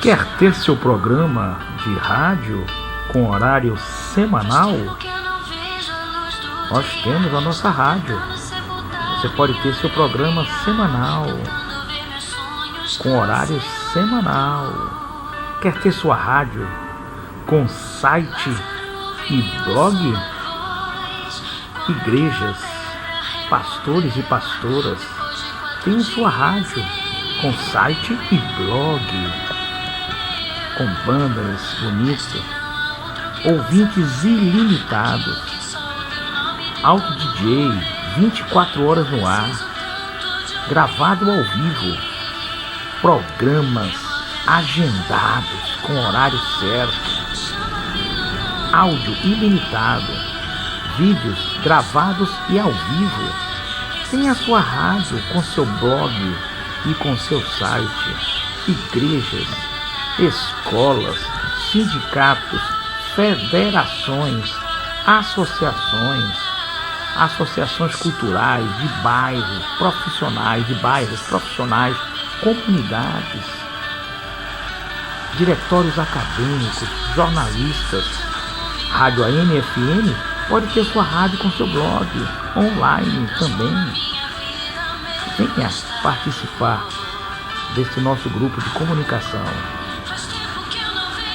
Quer ter seu programa de rádio com horário semanal? Nós temos a nossa rádio. Você pode ter seu programa semanal, com horário semanal. Quer ter sua rádio com site e blog? Igrejas, pastores e pastoras têm sua rádio com site e blog, com bandas bonitas, ouvintes ilimitados, áudio DJ 24 horas no ar, gravado ao vivo, programas agendados com horário certo, áudio ilimitado, vídeos gravados e ao vivo. Tem a sua rádio com seu blog e com seu site. Igrejas, escolas, sindicatos, federações, associações culturais de bairros, profissionais, comunidades, diretórios acadêmicos, jornalistas. Rádio AM e FM pode ter sua rádio com seu blog, online também. Venha participar desse nosso grupo de comunicação.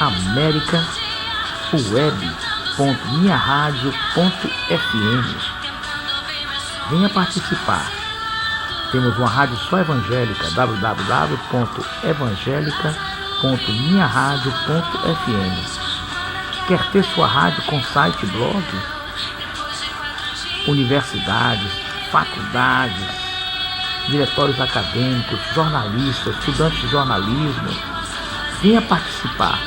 americaweb.minharadio.fm. Venha participar. Temos uma rádio só evangélica, www.evangelica.minharadio.fm. Quer ter sua rádio com site e blog? Universidades, faculdades, diretórios acadêmicos, jornalistas, estudantes de jornalismo. Venha participar.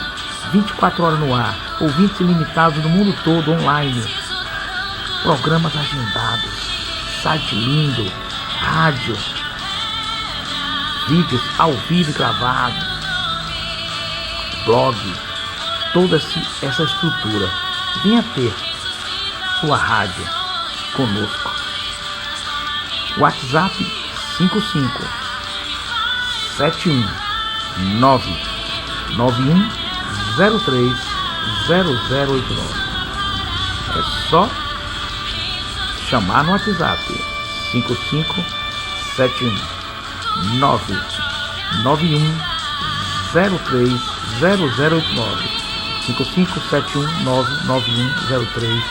24 horas no ar, ouvintes ilimitados no mundo todo, online. Programas agendados, site lindo, rádio, vídeos ao vivo e gravados, blog, toda essa estrutura. Venha ter sua rádio conosco. WhatsApp 55 71 991 03 0089. É só chamar no WhatsApp 55 71 991 03 0089. 5571 991 03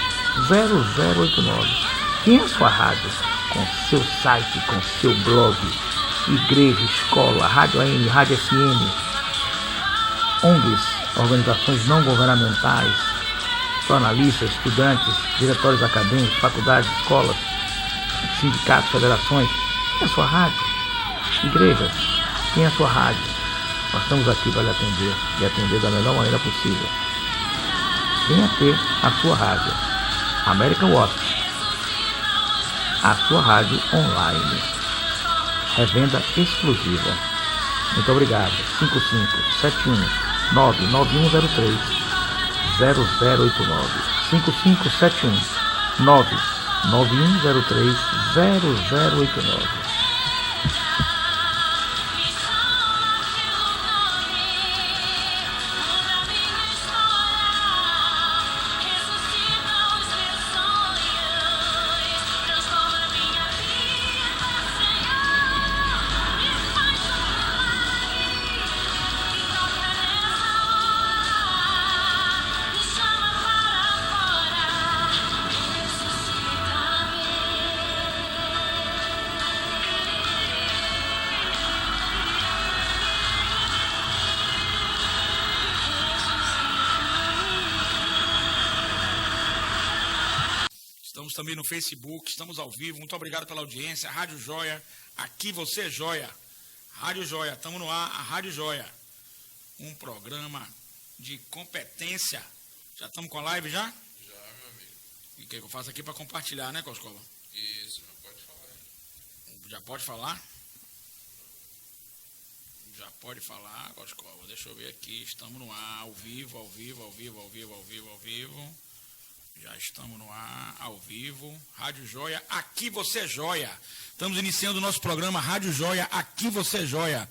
0089. Tem a sua rádio com seu site, com seu blog, igreja, escola, rádio AM, rádio FM, ONGs, organizações não governamentais, jornalistas, estudantes, diretórios acadêmicos, faculdades, escolas, sindicatos, federações. Tem a sua rádio. Igrejas, tem a sua rádio. Nós estamos aqui para lhe atender e atender da melhor maneira possível. Venha ter a sua rádio. American Watch, a sua rádio online. Revenda exclusiva. Muito obrigado. 5571 99103 0089. 5571 99103 0089. Estamos também no Facebook, estamos ao vivo. Muito obrigado pela audiência. Rádio Joia, aqui você é Joia. Rádio Joia, estamos no ar, a Rádio Joia. Um programa de competência. Já estamos com a live já? Já, meu amigo. E o que eu faço aqui para compartilhar, né, Coscola? Isso, já pode falar. Já pode falar? Já pode falar, Coscola. Deixa eu ver aqui. Estamos no ar, ao vivo. Já estamos no ar, ao vivo. Rádio Joia, aqui você é Joia. Estamos iniciando o nosso programa Rádio Joia, aqui você é Joia.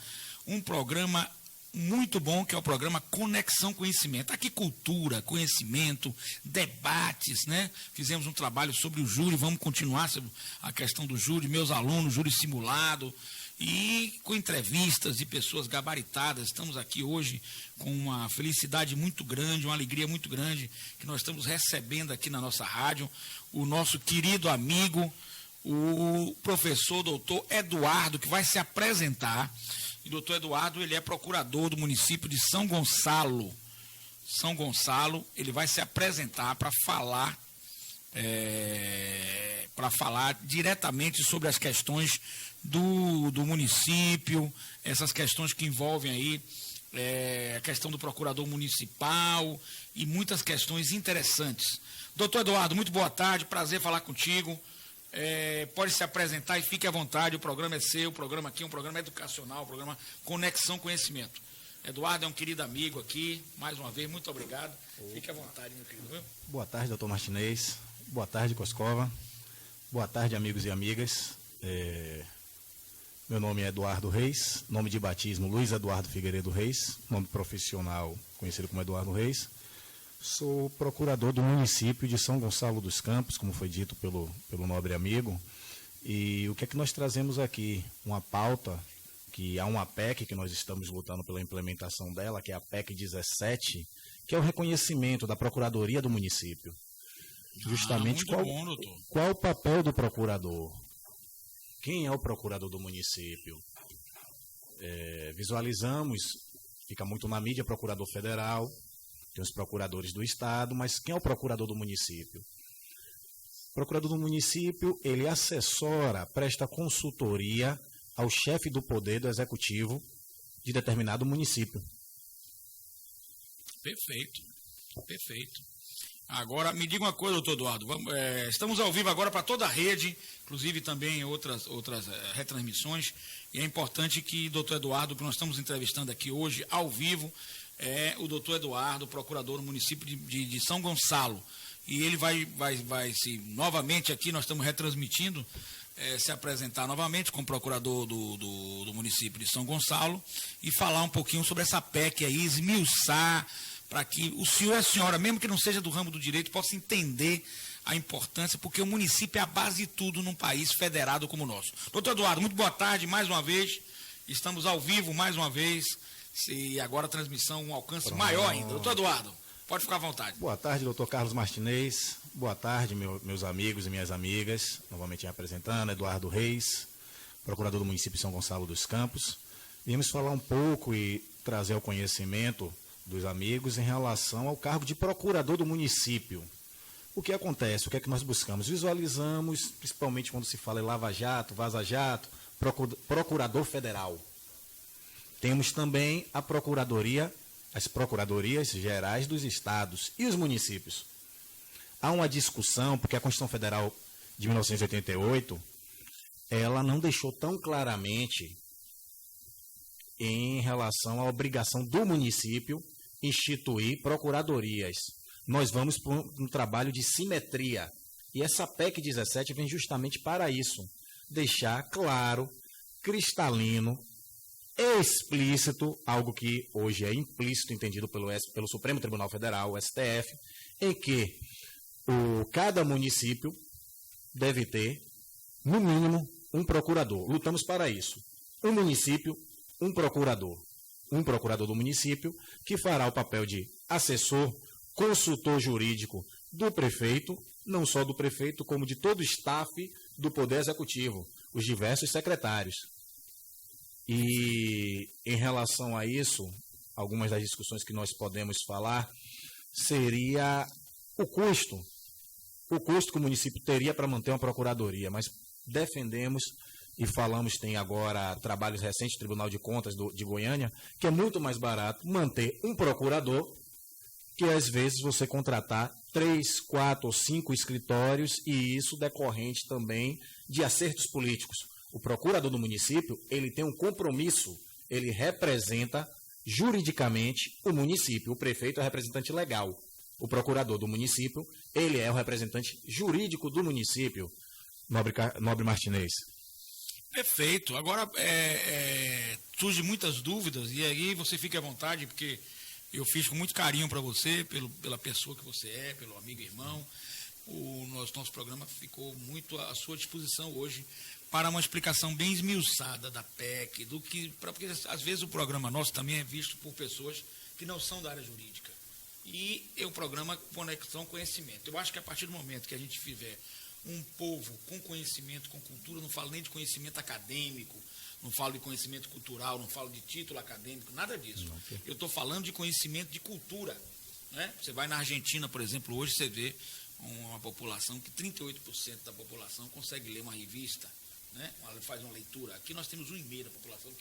Um programa muito bom, que é o programa Conexão Conhecimento. Aqui cultura, conhecimento, debates, né? Fizemos um trabalho sobre o júri, vamos continuar sobre a questão do júri, meus alunos, júri simulado, e com entrevistas de pessoas gabaritadas. Estamos aqui hoje com uma felicidade muito grande, uma alegria muito grande, que nós estamos recebendo aqui na nossa rádio o nosso querido amigo, o professor doutor Eduardo, que vai se apresentar. E o doutor Eduardo, ele é procurador do município de São Gonçalo. São Gonçalo, ele vai se apresentar para falar diretamente sobre as questões do município, essas questões que envolvem aí a questão do procurador municipal e muitas questões interessantes. Doutor Eduardo, muito boa tarde, prazer falar contigo. Pode se apresentar e fique à vontade, o programa é seu, o programa aqui é um programa educacional, um programa Conexão Conhecimento. Eduardo é um querido amigo aqui, mais uma vez, muito obrigado. Fique à vontade, meu querido. Viu? Boa tarde, doutor Martinez. Boa tarde, Coscova. Boa tarde, amigos e amigas. Meu nome é Eduardo Reis, nome de batismo Luiz Eduardo Figueiredo Reis, nome profissional conhecido como Eduardo Reis. Sou procurador do município de São Gonçalo dos Campos, como foi dito pelo nobre amigo. E o que é que nós trazemos aqui? Uma pauta, que há uma PEC que nós estamos lutando pela implementação dela, que é a PEC 17, que é o reconhecimento da Procuradoria do município. Justamente qual o papel do procurador? Quem é o procurador do município? Visualizamos, fica muito na mídia, procurador federal, tem os procuradores do estado, mas quem é o procurador do município? O procurador do município, ele assessora, presta consultoria ao chefe do poder do executivo de determinado município. Perfeito, perfeito. Agora, me diga uma coisa, doutor Eduardo, estamos ao vivo agora para toda a rede, inclusive também outras retransmissões, e é importante que, doutor Eduardo, que nós estamos entrevistando aqui hoje, ao vivo, é o doutor Eduardo, procurador do município de São Gonçalo, e ele vai novamente aqui, nós estamos retransmitindo, se apresentar novamente como procurador do município de São Gonçalo e falar um pouquinho sobre essa PEC aí, esmiuçar, para que o senhor e a senhora, mesmo que não seja do ramo do direito, possa entender a importância, porque o município é a base de tudo num país federado como o nosso. Doutor Eduardo, muito boa tarde, mais uma vez, estamos ao vivo mais uma vez, e agora a transmissão um alcance maior ainda. Doutor Eduardo, pode ficar à vontade. Boa tarde, doutor Carlos Martinez, boa tarde, meus amigos e minhas amigas, novamente me apresentando, Eduardo Reis, procurador do município de São Gonçalo dos Campos. Viemos falar um pouco e trazer ao conhecimento dos amigos em relação ao cargo de procurador do município. O que acontece? O que é que nós buscamos? Visualizamos, principalmente quando se fala em Lava Jato, Vaza Jato, procurador federal. Temos também a procuradoria, as procuradorias gerais dos estados e os municípios. Há uma discussão, porque a Constituição Federal de 1988, ela não deixou tão claramente em relação à obrigação do município instituir procuradorias. Nós vamos para um trabalho de simetria. E essa PEC 17 vem justamente para isso. Deixar claro, cristalino, explícito, algo que hoje é implícito, entendido pelo Supremo Tribunal Federal, o STF, em que cada município deve ter, no mínimo, um procurador. Lutamos para isso. Um município, um procurador do município, que fará o papel de assessor, consultor jurídico do prefeito, não só do prefeito, como de todo o staff do Poder Executivo, os diversos secretários. E, em relação a isso, algumas das discussões que nós podemos falar seria o custo que o município teria para manter uma procuradoria, mas defendemos e falamos, tem agora trabalhos recentes do Tribunal de Contas de Goiânia, que é muito mais barato manter um procurador que, às vezes, você contratar 3, 4 ou 5 escritórios, e isso decorrente também de acertos políticos. O procurador do município, ele tem um compromisso, ele representa juridicamente o município. O prefeito é o representante legal. O procurador do município, ele é o representante jurídico do município, nobre Martinez. Perfeito. Agora, surgem muitas dúvidas, e aí você fica à vontade, porque eu fiz com muito carinho para você, pela pessoa que você é, pelo amigo e irmão. O nosso programa ficou muito à sua disposição hoje para uma explicação bem esmiuçada da PEC, porque às vezes o programa nosso também é visto por pessoas que não são da área jurídica. E é um programa Conexão Conhecimento. Eu acho que a partir do momento que a gente tiver um povo com conhecimento, com cultura, não falo nem de conhecimento acadêmico, não falo de conhecimento cultural, não falo de título acadêmico, nada disso. Eu estou falando de conhecimento de cultura. Né? Você vai na Argentina, por exemplo, hoje você vê uma população que 38% da população consegue ler uma revista, né? Faz uma leitura. Aqui nós temos 1,5% da população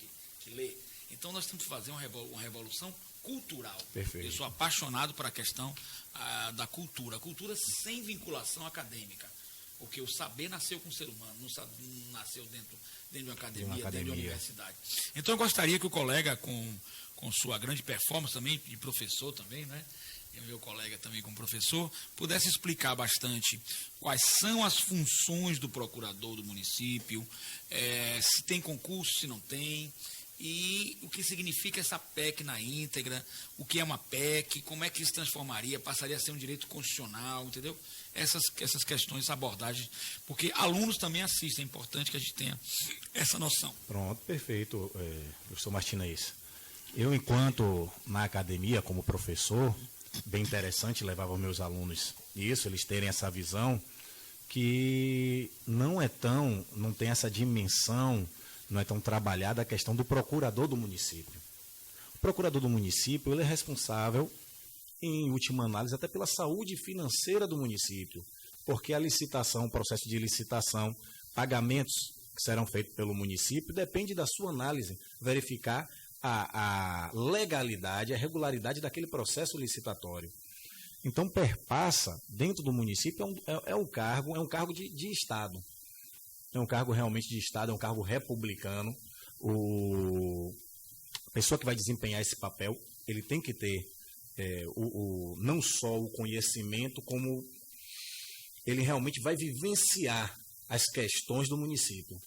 que lê. Então nós temos que fazer uma revolução cultural. Perfeito. Eu sou apaixonado por a questão da cultura. A cultura sem vinculação acadêmica. Porque o saber nasceu com o ser humano, não nasceu dentro de uma academia, dentro de uma universidade. Então eu gostaria que o colega, com sua grande performance também, de professor também, né? E o meu colega também como professor, pudesse explicar bastante quais são as funções do procurador do município, se tem concurso, se não tem, e o que significa essa PEC na íntegra, o que é uma PEC, como é que isso transformaria, passaria a ser um direito constitucional, entendeu? Essas questões, essa abordagem, porque alunos também assistem, é importante que a gente tenha essa noção. Pronto, perfeito, professor Martinez. Eu, enquanto na academia, como professor, bem interessante, levava os meus alunos isso, eles terem essa visão que não tem essa dimensão, não é tão trabalhada a questão do procurador do município. O procurador do município, ele é responsável, em última análise, até pela saúde financeira do município, porque a licitação, o processo de licitação, pagamentos que serão feitos pelo município, depende da sua análise, verificar a legalidade, a regularidade daquele processo licitatório. Então, perpassa, dentro do município, é um cargo de Estado. É um cargo realmente de Estado, é um cargo republicano. A pessoa que vai desempenhar esse papel, ele tem que ter não só o conhecimento, como ele realmente vai vivenciar as questões do município.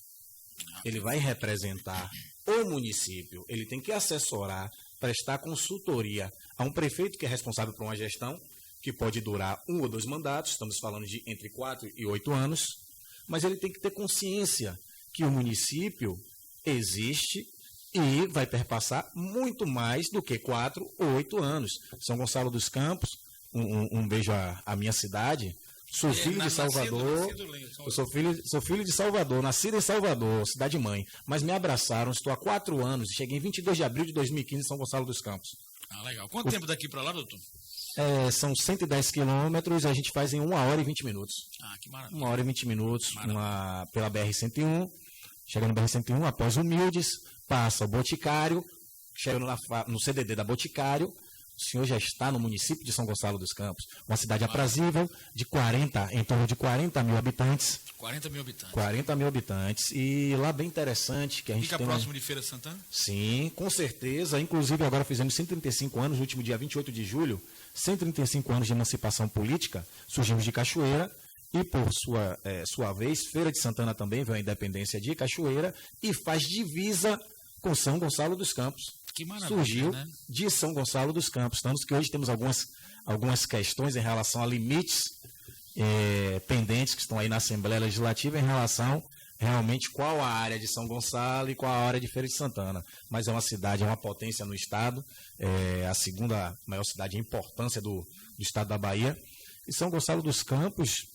Ele vai representar o município, ele tem que assessorar, prestar consultoria a um prefeito que é responsável por uma gestão que pode durar 1 ou 2 mandatos, estamos falando de entre 4 e 8 anos, mas ele tem que ter consciência que o município existe e vai perpassar muito mais do que 4 ou 8 anos. São Gonçalo dos Campos, um beijo à minha cidade. Sou filho de Salvador, eu sou filho de Salvador, nascido em Salvador, cidade mãe, mas me abraçaram, estou há 4 anos, cheguei em 22 de abril de 2015 em São Gonçalo dos Campos. Ah, legal. Quanto tempo daqui para lá, doutor? São 110 quilômetros, a gente faz em 1 hora e 20 minutos. Ah, que maravilha. 1 hora e 20 minutos pela BR-101, chega no BR-101, após Humildes, passa o Boticário, chega no CDD da Boticário. O senhor já está no município de São Gonçalo dos Campos, uma cidade aprazível, em torno de 40 mil habitantes. 40 mil habitantes. 40 mil habitantes. E lá bem interessante que a gente Fica próximo de Feira de Santana? Sim, com certeza. Inclusive agora fizemos 135 anos, no último dia 28 de julho, 135 anos de emancipação política, surgimos de Cachoeira. E, por sua vez, Feira de Santana também veio a independência de Cachoeira e faz divisa com São Gonçalo dos Campos. Que maravilha, surgiu, né? De São Gonçalo dos Campos. Tanto que hoje temos algumas questões em relação a limites pendentes que estão aí na Assembleia Legislativa em relação realmente qual a área de São Gonçalo e qual a área de Feira de Santana. Mas é uma cidade, é uma potência no estado, a segunda maior cidade em importância do estado da Bahia. E São Gonçalo dos Campos,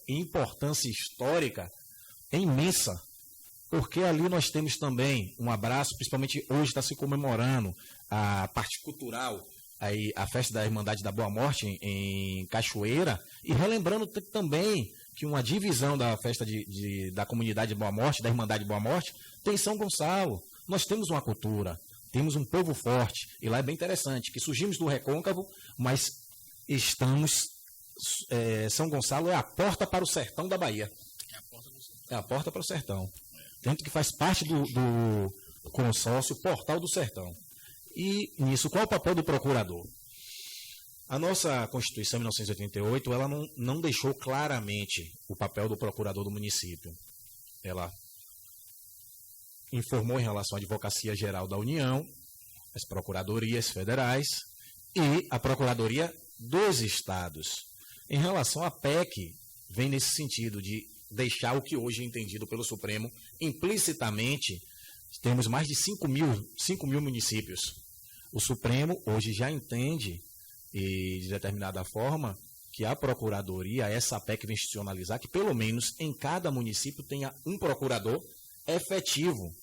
em importância histórica, é imensa. Porque ali nós temos também um abraço, principalmente hoje está se comemorando a parte cultural, a festa da Irmandade da Boa Morte em Cachoeira, e relembrando também que uma divisão da festa da comunidade Boa Morte, da Irmandade Boa Morte, tem em São Gonçalo. Nós temos uma cultura, temos um povo forte, e lá é bem interessante, que surgimos do Recôncavo, mas São Gonçalo é a porta para o sertão da Bahia. É a porta para o sertão. Tanto que faz parte do consórcio Portal do Sertão. E nisso, qual é o papel do procurador? A nossa Constituição, 1988, ela não deixou claramente o papel do procurador do município. Ela informou em relação à Advocacia Geral da União, as procuradorias federais e a Procuradoria dos Estados. Em relação à PEC, vem nesse sentido de deixar o que hoje é entendido pelo Supremo implicitamente. Temos mais de 5 mil municípios. O Supremo hoje já entende, e de determinada forma, que a Procuradoria, essa PEC vem institucionalizar, que pelo menos em cada município tenha um procurador efetivo.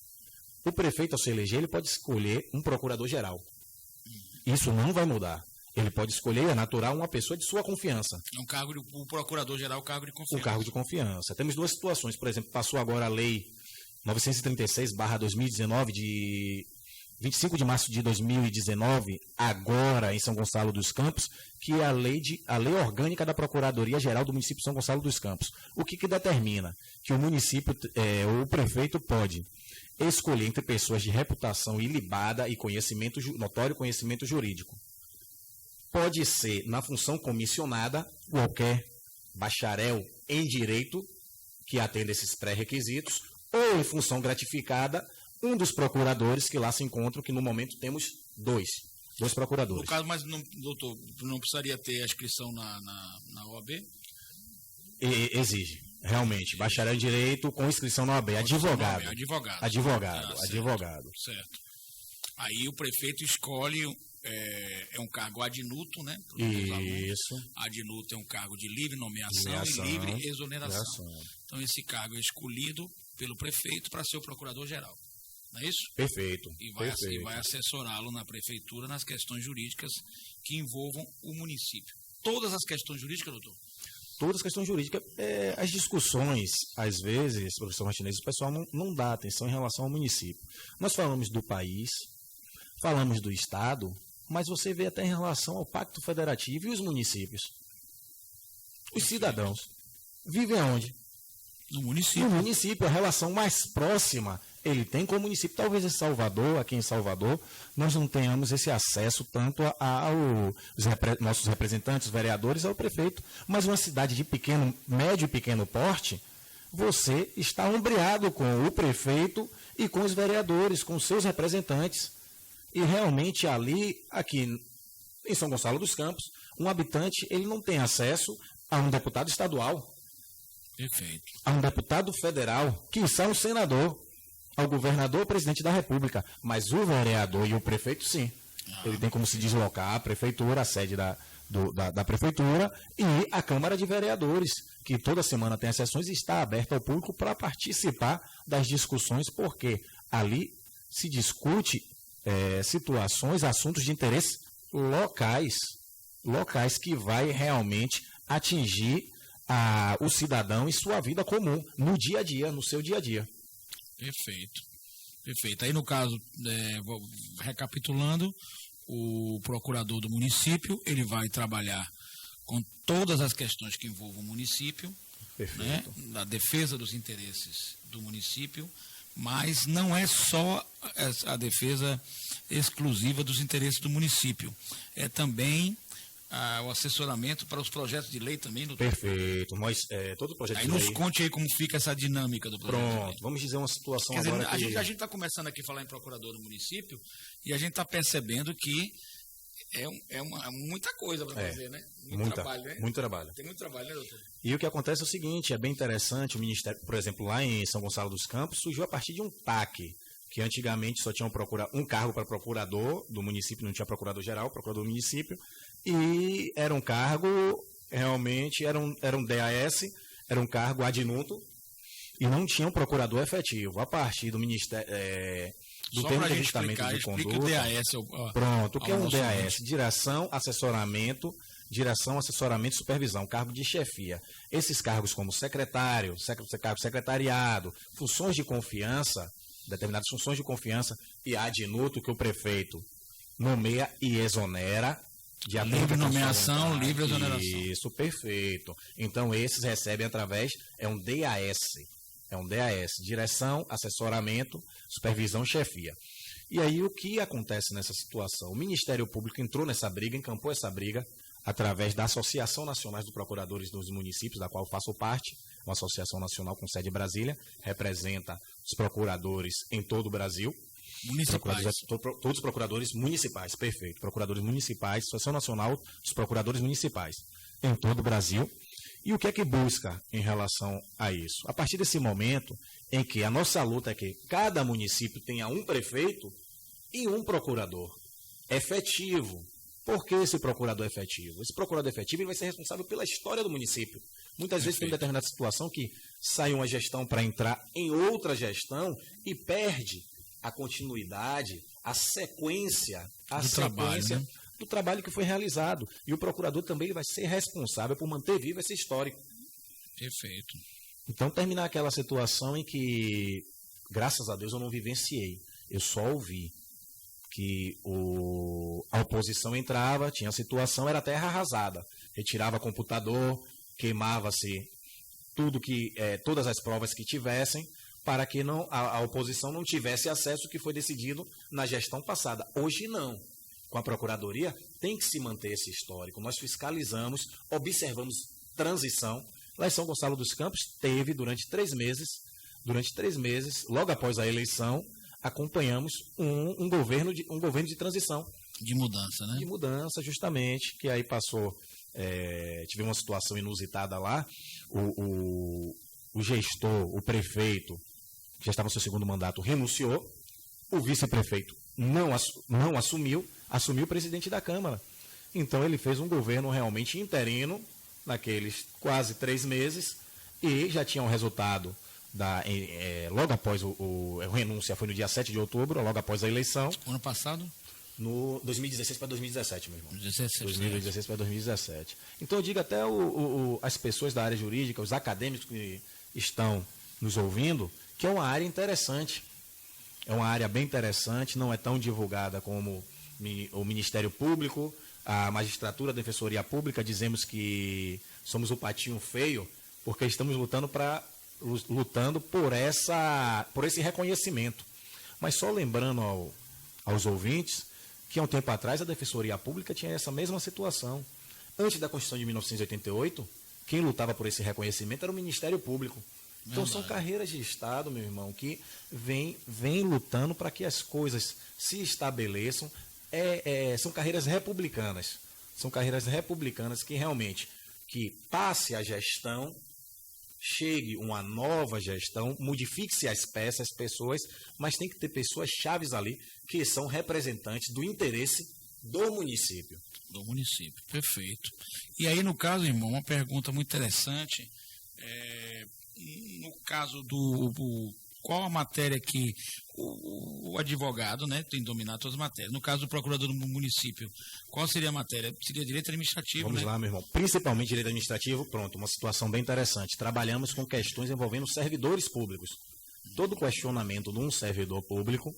O prefeito, ao se eleger, ele pode escolher um procurador-geral. Isso não vai mudar. Ele pode escolher, é natural, uma pessoa de sua confiança. É um cargo, o procurador-geral, cargo de confiança. Um cargo de confiança. Temos duas situações. Por exemplo, passou agora a Lei 936/2019, de 25 de março de 2019, agora em São Gonçalo dos Campos, que é a lei orgânica da Procuradoria-Geral do município de São Gonçalo dos Campos. O que determina? Que o município, o prefeito pode escolher entre pessoas de reputação ilibada e notório conhecimento jurídico. Pode ser, na função comissionada, qualquer bacharel em direito que atenda esses pré-requisitos, ou em função gratificada, um dos procuradores que lá se encontram, que no momento temos dois procuradores. No caso, mas, doutor, não precisaria ter a inscrição na OAB? Exige, realmente. Bacharel em direito com inscrição na OAB. Advogado. Advogado. Certo. Aí o prefeito escolhe... É um cargo adnuto, né? Isso. Adnuto é um cargo de livre nomeação e livre exoneração. Então, esse cargo é escolhido pelo prefeito para ser o procurador-geral. Não é isso? Perfeito. E vai assessorá-lo na prefeitura nas questões jurídicas que envolvam o município. Todas as questões jurídicas, doutor? Todas as questões jurídicas. As discussões, às vezes, professor Martinez, o pessoal não dá atenção em relação ao município. Nós falamos do país, falamos do Estado, mas você vê até em relação ao Pacto Federativo e os municípios. Os cidadãos vivem aonde? No município. No município, a relação mais próxima ele tem com o município. Talvez em Salvador, aqui em Salvador, nós não tenhamos esse acesso tanto aos nossos representantes, os vereadores, ao prefeito. Mas uma cidade de médio e pequeno porte, você está ombreado com o prefeito e com os vereadores, com os seus representantes. E realmente aqui em São Gonçalo dos Campos, um habitante ele não tem acesso a um deputado estadual, perfeito, a um deputado federal, quiçá um senador, ao governador ou presidente da República. Mas o vereador e o prefeito, sim. Ele tem como se deslocar a prefeitura, a sede da prefeitura, e a Câmara de Vereadores, que toda semana tem as sessões e está aberta ao público para participar das discussões, porque ali se discute situações, assuntos de interesse locais que vai realmente atingir o cidadão em sua vida comum, no dia a dia, no seu dia a dia. Perfeito. Aí, no caso, recapitulando, o procurador do município, ele vai trabalhar com todas as questões que envolvem o município, né, na defesa dos interesses do município, mas não é só a defesa exclusiva dos interesses do município, é também o assessoramento para os projetos de lei também. Doutor? Perfeito. Todo projeto aí de lei... nos conte aí como fica essa dinâmica do projeto. Pronto, vamos dizer uma situação Quer agora dizer, a gente está começando aqui a falar em procurador do município e a gente está percebendo que é muita coisa para fazer, né? Muito trabalho, né? Muito trabalho. Tem muito trabalho, né, doutor? E o que acontece é o seguinte, é bem interessante, o Ministério, por exemplo, lá em São Gonçalo dos Campos, surgiu a partir de um TAC, que antigamente só tinha um cargo para procurador do município, não tinha procurador-geral, procurador do município, e era um cargo, realmente, era um DAS, era um cargo adjunto, e não tinha um procurador efetivo. A partir do Ministério... do só termo de ajustamento de conduta. O DAS. Pronto, o que é um DAS? Direção, assessoramento e supervisão, cargo de chefia. Esses cargos como secretário, secretariado, funções de confiança, determinadas funções de confiança e adjuto que o prefeito nomeia e exonera. De livre nomeação, livre exoneração. Isso, perfeito. Então, esses recebem através, é um DAS, direção, assessoramento, supervisão, chefia. E aí, o que acontece nessa situação? O Ministério Público entrou nessa briga, encampou essa briga, através da Associação Nacional dos Procuradores dos Municípios, da qual eu faço parte, uma associação nacional com sede em Brasília, representa os procuradores em todo o Brasil. Municipais. Todos os procuradores municipais, perfeito. Procuradores municipais, Associação Nacional dos Procuradores Municipais em todo o Brasil. E o que é que busca em relação a isso? A partir desse momento em que a nossa luta é que cada município tenha um prefeito e um procurador efetivo. Por que esse procurador efetivo? Esse procurador efetivo ele vai ser responsável pela história do município. Muitas vezes tem determinada situação que sai uma gestão para entrar em outra gestão e perde a continuidade, a sequência do trabalho que foi realizado. E o procurador também vai ser responsável por manter vivo esse histórico. Perfeito. Então, terminar aquela situação em que, graças a Deus, eu não vivenciei. Eu só ouvi que a oposição entrava, tinha a situação, era terra arrasada. Retirava computador, queimava-se todas as provas que tivessem, para que a oposição não tivesse acesso ao que foi decidido na gestão passada. Hoje não. Com a Procuradoria, tem que se manter esse histórico. Nós fiscalizamos, observamos transição. Lá em São Gonçalo dos Campos, teve durante 3 meses, logo após a eleição, acompanhamos um governo de transição. De mudança, né? De mudança, justamente, que aí passou, tivemos uma situação inusitada lá, o gestor, o prefeito, que já estava no seu segundo mandato, renunciou, o vice-prefeito não assumiu o presidente da Câmara. Então ele fez um governo realmente interino, naqueles quase 3 meses, e já tinha um resultado logo após a renúncia, foi no dia 7 de outubro, logo após a eleição. Ano passado? No 2016 para 2017, meu irmão. 2016 para 2017. Então eu digo até as pessoas da área jurídica, os acadêmicos que estão nos ouvindo, que é uma área interessante. É uma área bem interessante, não é tão divulgada como o Ministério Público, a magistratura, a Defensoria Pública. Dizemos que somos o patinho feio, porque estamos lutando por esse reconhecimento. Mas só lembrando aos ouvintes que há um tempo atrás a Defensoria Pública tinha essa mesma situação. Antes da Constituição de 1988, quem lutava por esse reconhecimento era o Ministério Público. Então são carreiras de Estado, meu irmão, que vem lutando para que as coisas se estabeleçam. São carreiras republicanas. São carreiras republicanas que realmente passe a gestão, chegue uma nova gestão, modifique-se as peças, as pessoas, mas tem que ter pessoas chaves ali que são representantes do interesse do município. Do município, perfeito. E aí, no caso, irmão, uma pergunta muito interessante. No caso qual a matéria que o advogado, né, tem dominado todas as matérias? No caso do procurador do município, qual seria a matéria? Seria direito administrativo, Vamos lá, meu irmão. Principalmente direito administrativo, pronto, uma situação bem interessante. Trabalhamos com questões envolvendo servidores públicos. Todo questionamento de um servidor público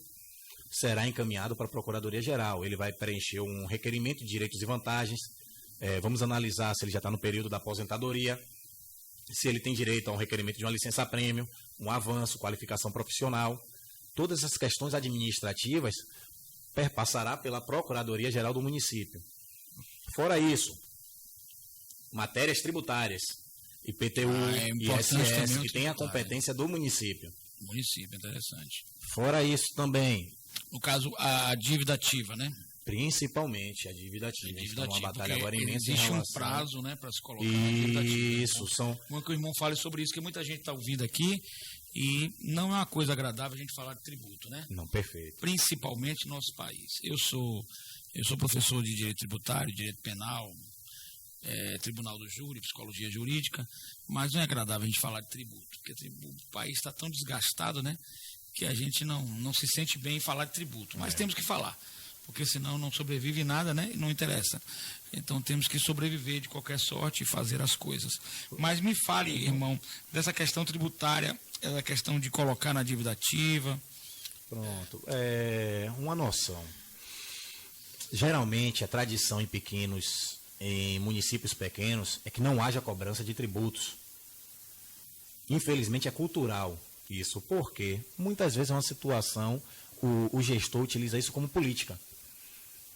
será encaminhado para a Procuradoria-Geral. Ele vai preencher um requerimento de direitos e vantagens. Vamos analisar se ele já está no período da aposentadoria, se ele tem direito a um requerimento de uma licença-prêmio, um avanço, qualificação profissional. Todas essas questões administrativas perpassará pela Procuradoria-Geral do município. Fora isso, matérias tributárias, IPTU, ISS, que tem a competência do município. Município, interessante. Fora isso também. No caso, a dívida ativa, né? Principalmente a dívida ativa. Dívida uma ativa, batalha agora imensa. Existe um prazo, né, para se colocar a dívida ativa. Isso, Como que o irmão fale sobre isso, que muita gente está ouvindo aqui e não é uma coisa agradável a gente falar de tributo, né? Não, perfeito. Principalmente no nosso país. Eu sou professor de direito tributário, direito penal, tribunal do júri, psicologia jurídica, mas não é agradável a gente falar de tributo, porque o país está tão desgastado, né, que a gente não se sente bem em falar de tributo, mas temos que falar, porque senão não sobrevive nada, né, e não interessa. Então temos que sobreviver de qualquer sorte e fazer as coisas. Mas me fale, irmão, dessa questão tributária, essa questão de colocar na dívida ativa. Pronto, uma noção. Geralmente a tradição em municípios pequenos é que não haja cobrança de tributos. Infelizmente é cultural isso, porque muitas vezes é uma situação, o gestor utiliza isso como política.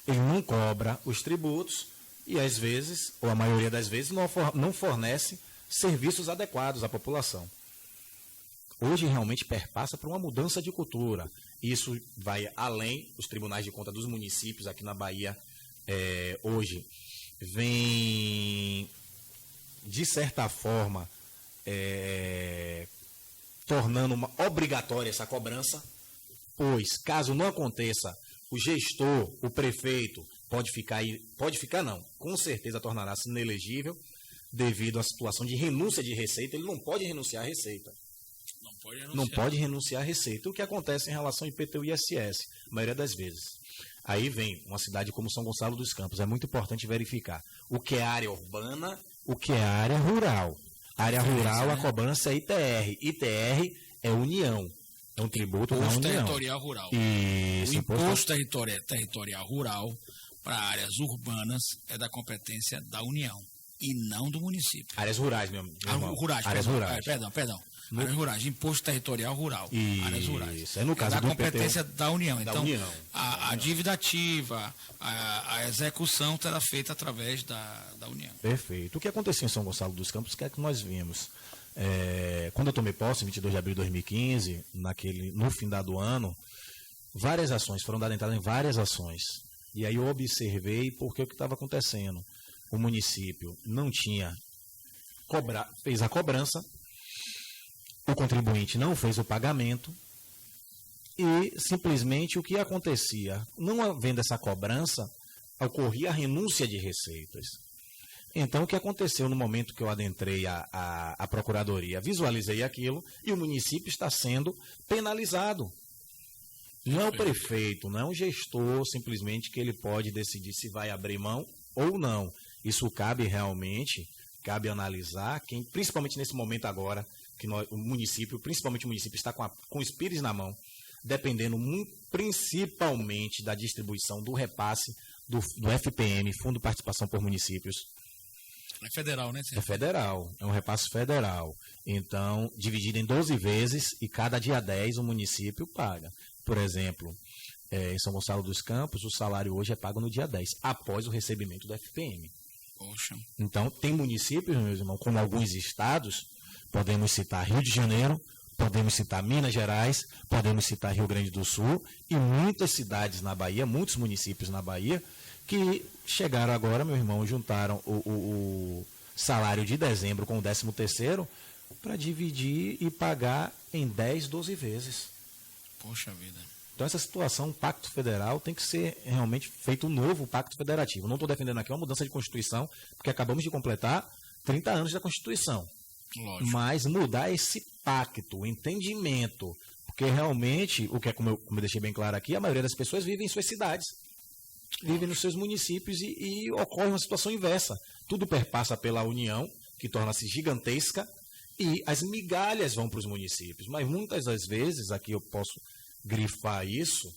Ele não cobra os tributos e às vezes, ou a maioria das vezes, não fornece serviços adequados à população. Hoje realmente perpassa por uma mudança de cultura. Isso vai além dos tribunais de contas dos municípios aqui na Bahia. Hoje vem, de certa forma, tornando obrigatória essa cobrança, pois, caso não aconteça, o gestor, o prefeito, com certeza tornará-se inelegível devido à situação de renúncia de receita. Ele não pode renunciar à receita. Não pode renunciar à receita. O que acontece em relação ao IPTU e ISS, a maioria das vezes. Aí vem uma cidade como São Gonçalo dos Campos. É muito importante verificar o que é área urbana, o que é área rural. Área rural, a cobrança é ITR. ITR é União. É um tributo da União. Imposto territorial rural. Isso, o imposto territorial rural para áreas urbanas é da competência da União e não do município. Áreas rurais, meu irmão. Áreas rurais. Perdão. Áreas rurais, imposto territorial rural. Áreas rurais. Isso, no caso da do competência IPTU, da União. Então, União. A dívida ativa, a execução será feita através da União. Perfeito. O que aconteceu em São Gonçalo dos Campos, o que é que nós vimos? Quando eu tomei posse, em 22 de abril de 2015, no fim do ano, várias ações, foram dadas entrada em várias ações. E aí eu observei porque o que estava acontecendo. O município não tinha fez a cobrança, o contribuinte não fez o pagamento e simplesmente o que acontecia? Não havendo essa cobrança, ocorria a renúncia de receitas. Então, o que aconteceu no momento que eu adentrei a Procuradoria? Visualizei aquilo e o município está sendo penalizado. Não é o prefeito, não é o gestor, simplesmente que ele pode decidir se vai abrir mão ou não. Isso cabe analisar, principalmente nesse momento agora, que o município está com os pires na mão, dependendo principalmente da distribuição do repasse do FPM, Fundo de Participação por Municípios. É federal, né? É federal, é um repasse federal. Então, dividido em 12 vezes e cada dia 10 o município paga. Por exemplo, em São Gonçalo dos Campos, o salário hoje é pago no dia 10, após o recebimento do FPM. Poxa. Então, tem municípios, meus irmãos, como alguns estados, podemos citar Rio de Janeiro, podemos citar Minas Gerais, podemos citar Rio Grande do Sul e muitas cidades na Bahia, muitos municípios na Bahia, que chegaram agora, meu irmão, juntaram o salário de dezembro com o 13º para dividir e pagar em 10, 12 vezes. Poxa vida. Então, essa situação, o Pacto Federal, tem que ser realmente feito um novo Pacto Federativo. Não estou defendendo aqui uma mudança de Constituição, porque acabamos de completar 30 anos da Constituição. Lógico. Mas mudar esse pacto, o entendimento, porque realmente, o que é como eu deixei bem claro aqui, a maioria das pessoas vive em suas cidades, vivem nos seus municípios e ocorre uma situação inversa. Tudo perpassa pela União, que torna-se gigantesca, e as migalhas vão para os municípios. Mas muitas das vezes, aqui eu posso grifar isso,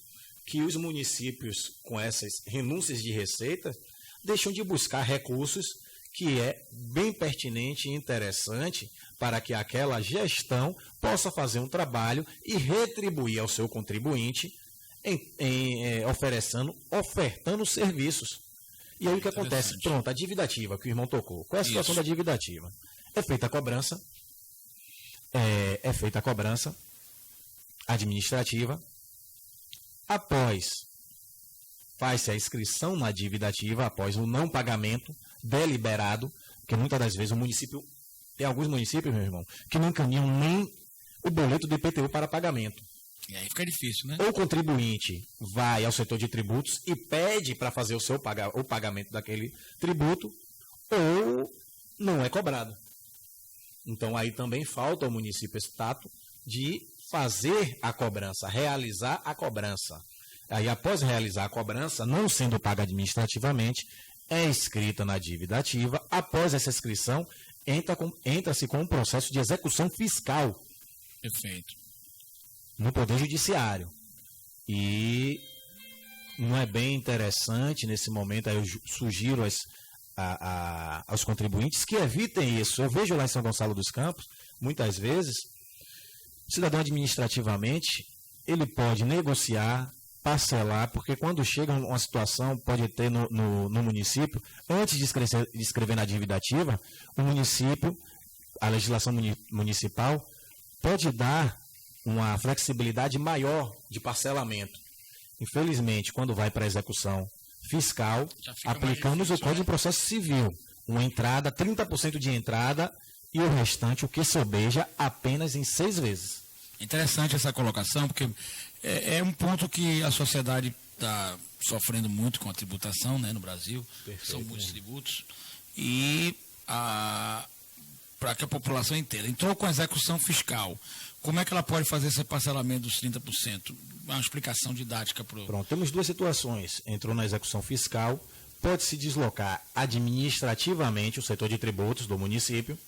que os municípios, com essas renúncias de receita, deixam de buscar recursos que é bem pertinente e interessante para que aquela gestão possa fazer um trabalho e retribuir ao seu contribuinte ofertando serviços. E aí o que acontece? Pronto, a dívida ativa que o irmão tocou. Qual é a situação da dívida ativa? É feita a cobrança administrativa, após faz-se a inscrição na dívida ativa, após o não pagamento deliberado, porque muitas das vezes tem alguns municípios, meu irmão, que não encaminham nem o boleto do IPTU para pagamento. E aí fica difícil, né? Ou o contribuinte vai ao setor de tributos e pede para fazer o pagamento daquele tributo, ou não é cobrado. Então, aí também falta ao município esse tato de fazer a cobrança, realizar a cobrança. Aí, após realizar a cobrança, não sendo paga administrativamente, é inscrita na dívida ativa. Após essa inscrição, entra-se com um processo de execução fiscal. Perfeito. No Poder Judiciário. E não é bem interessante, nesse momento, aí eu sugiro aos contribuintes que evitem isso. Eu vejo lá em São Gonçalo dos Campos, muitas vezes, o cidadão administrativamente, ele pode negociar, parcelar, porque quando chega uma situação, pode ter no município, antes de escrever na dívida ativa, o município a legislação municipal pode dar uma flexibilidade maior de parcelamento. Infelizmente, quando vai para a execução fiscal, aplicamos o Código de Processo Civil. Uma entrada, 30% de entrada e o restante, o que sobeja, apenas em 6 vezes. Interessante essa colocação, porque é um ponto que a sociedade está sofrendo muito com a tributação, né, no Brasil. Perfeito, são muitos tributos. E para que a população inteira entrou com a execução fiscal, como é que ela pode fazer esse parcelamento dos 30%? Uma explicação didática para o... Pronto, temos 2 situações. Entrou na execução fiscal, pode se deslocar administrativamente o setor de tributos do município.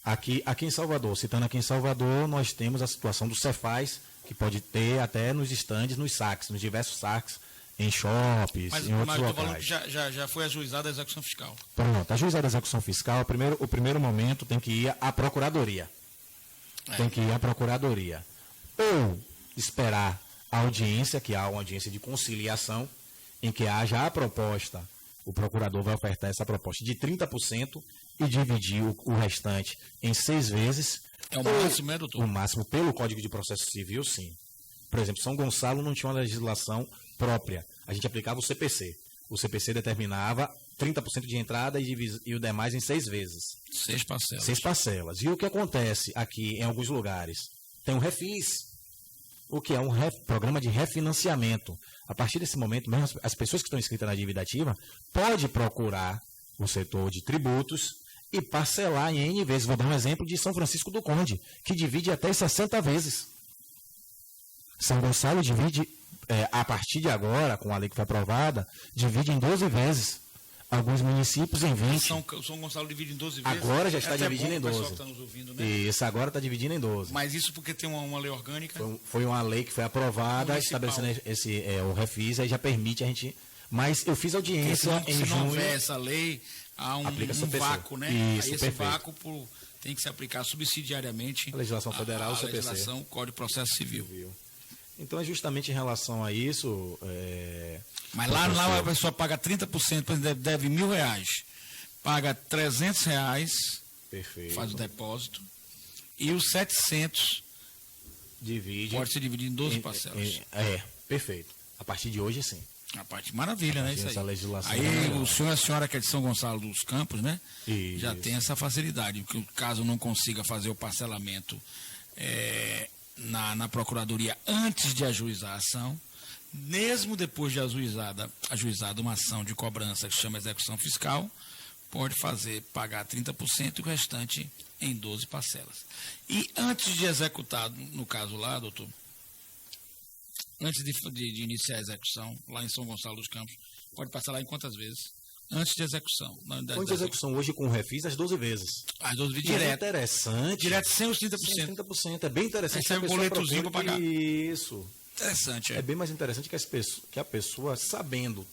Aqui em Salvador, citando aqui em Salvador, nós temos a situação do Cefaz, que pode ter até nos estandes, nos saques, nos diversos saques, em shoppings, em outros locais. Que já foi ajuizada a execução fiscal. Pronto, ajuizada a execução fiscal, o primeiro momento tem que ir à Procuradoria. Tem que ir à Procuradoria. Ou esperar a audiência, que há uma audiência de conciliação, em que haja a proposta, o procurador vai ofertar essa proposta de 30% e dividir o restante em 6 vezes. É o máximo, né, doutor? O máximo, pelo Código de Processo Civil, sim. Por exemplo, São Gonçalo não tinha uma legislação própria. A gente aplicava o CPC. O CPC determinava 30% de entrada e o demais em 6 vezes. 6 parcelas. 6 parcelas. E o que acontece aqui em alguns lugares? Tem um refis, o que é um programa de refinanciamento. A partir desse momento, mesmo as pessoas que estão inscritas na dívida ativa podem procurar o setor de tributos e parcelar em N vezes. Vou dar um exemplo de São Francisco do Conde, que divide até 60 vezes. São Gonçalo divide, a partir de agora, com a lei que foi aprovada, divide em 12 vezes. Alguns municípios em 20. São Gonçalo divide em 12 vezes. Agora já está dividindo em 12. Está nos ouvindo, né? Isso, agora está dividindo em 12. Mas isso porque tem uma lei orgânica? Foi uma lei que foi aprovada, municipal, estabelecendo o refis, aí já permite a gente... Mas eu fiz audiência em junho... Se não houver essa lei, há um vácuo, né? Isso, aí esse vácuo tem que se aplicar subsidiariamente a legislação federal, o CPC. A legislação, o Código de Processo Civil. Então, é justamente em relação a isso... Mas lá a pessoa paga 30%, por exemplo, deve R$1.000, paga R$300, perfeito, faz o depósito, e os 700 pode ser dividido em 12 parcelas. Perfeito. A partir de hoje, sim. A parte maravilha, né? Isso aí. Legislação aí o senhor e a senhora que é de São Gonçalo dos Campos, né? Isso. Já tem essa facilidade, porque caso não consiga fazer o parcelamento na Procuradoria antes de ajuizar a ação, mesmo depois de ajuizada uma ação de cobrança que se chama execução fiscal, pode pagar 30% e o restante em 12 parcelas. E antes de executar, no caso lá, doutor, antes de iniciar a execução, lá em São Gonçalo dos Campos, pode parcelar em quantas vezes? Antes de execução. Antes de execução, hoje com o refis, as 12 vezes. As 12 vezes direto. É interessante. Direto sem os 30%. Sem 30%. É bem interessante. Recebe um boletozinho para pagar. Isso. Interessante. É bem mais interessante que a pessoa, sabendo,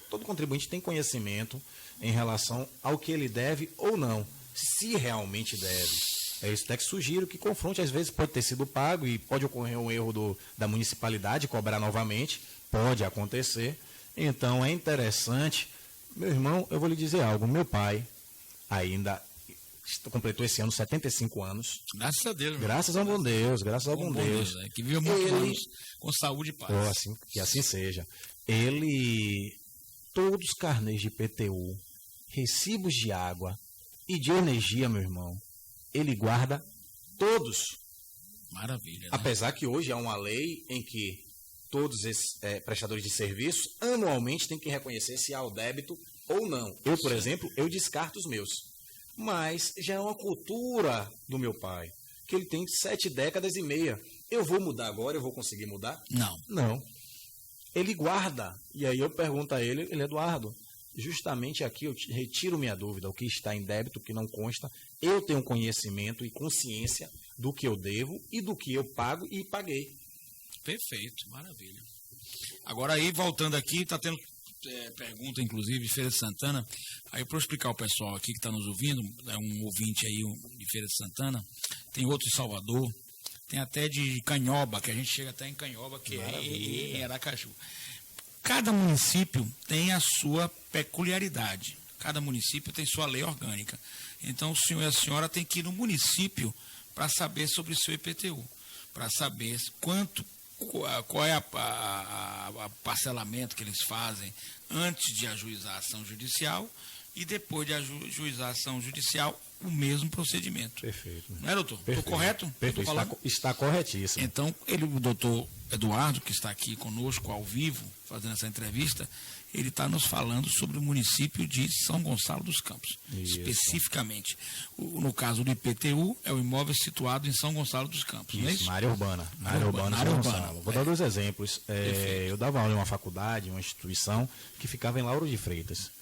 todo contribuinte tem conhecimento em relação ao que ele deve ou não, se realmente deve. É isso até que sugiro que confronte, às vezes pode ter sido pago e pode ocorrer um erro da municipalidade, cobrar novamente, pode acontecer. Então é interessante. Meu irmão, eu vou lhe dizer algo, meu pai ainda completou esse ano 75 anos. Graças a Deus. Graças ao bom Deus, graças ao bom Deus. Que viva muitos anos com saúde e paz. Que assim seja. Todos os carnês de IPTU, recibos de água e de energia, meu irmão, ele guarda todos. Maravilha. Né? Apesar que hoje há uma lei em que todos esses prestadores de serviços anualmente têm que reconhecer se há o débito ou não. Eu, por exemplo, eu descarto os meus. Mas já é uma cultura do meu pai, que ele tem 7 décadas e meia. Eu vou mudar agora? Eu vou conseguir mudar? Não. Ele guarda. E aí eu pergunto a ele, Eduardo, justamente aqui eu retiro minha dúvida, o que está em débito, o que não consta. Eu tenho conhecimento e consciência do que eu devo e do que eu pago e paguei. Perfeito, maravilha. Agora aí, voltando aqui, está tendo pergunta, inclusive, de Feira de Santana. Aí, para eu explicar ao pessoal aqui que está nos ouvindo, é um ouvinte aí de Feira de Santana, tem outro de Salvador, tem até de Canhoba, que a gente chega até em Canhoba, que é em Aracaju. Cada município tem a sua peculiaridade. Cada município tem sua lei orgânica. Então, o senhor e a senhora têm que ir no município para saber sobre o seu IPTU, para saber qual é a parcelamento que eles fazem antes de ajuizar a ação judicial e depois de ajuizar a ação judicial, o mesmo procedimento. Perfeito. Não é, doutor? Perfeito. Estou correto? Perfeito. Está corretíssimo. Então, o doutor Eduardo, que está aqui conosco ao vivo, fazendo essa entrevista, ele está nos falando sobre o município de São Gonçalo dos Campos, Isso. especificamente. No caso do IPTU, é o imóvel situado em São Gonçalo dos Campos, não é isso? Na área urbana. Na área urbana, São Gonçalo. Vou dar 2 exemplos. Eu dava aula em uma faculdade, uma instituição, que ficava em Lauro de Freitas.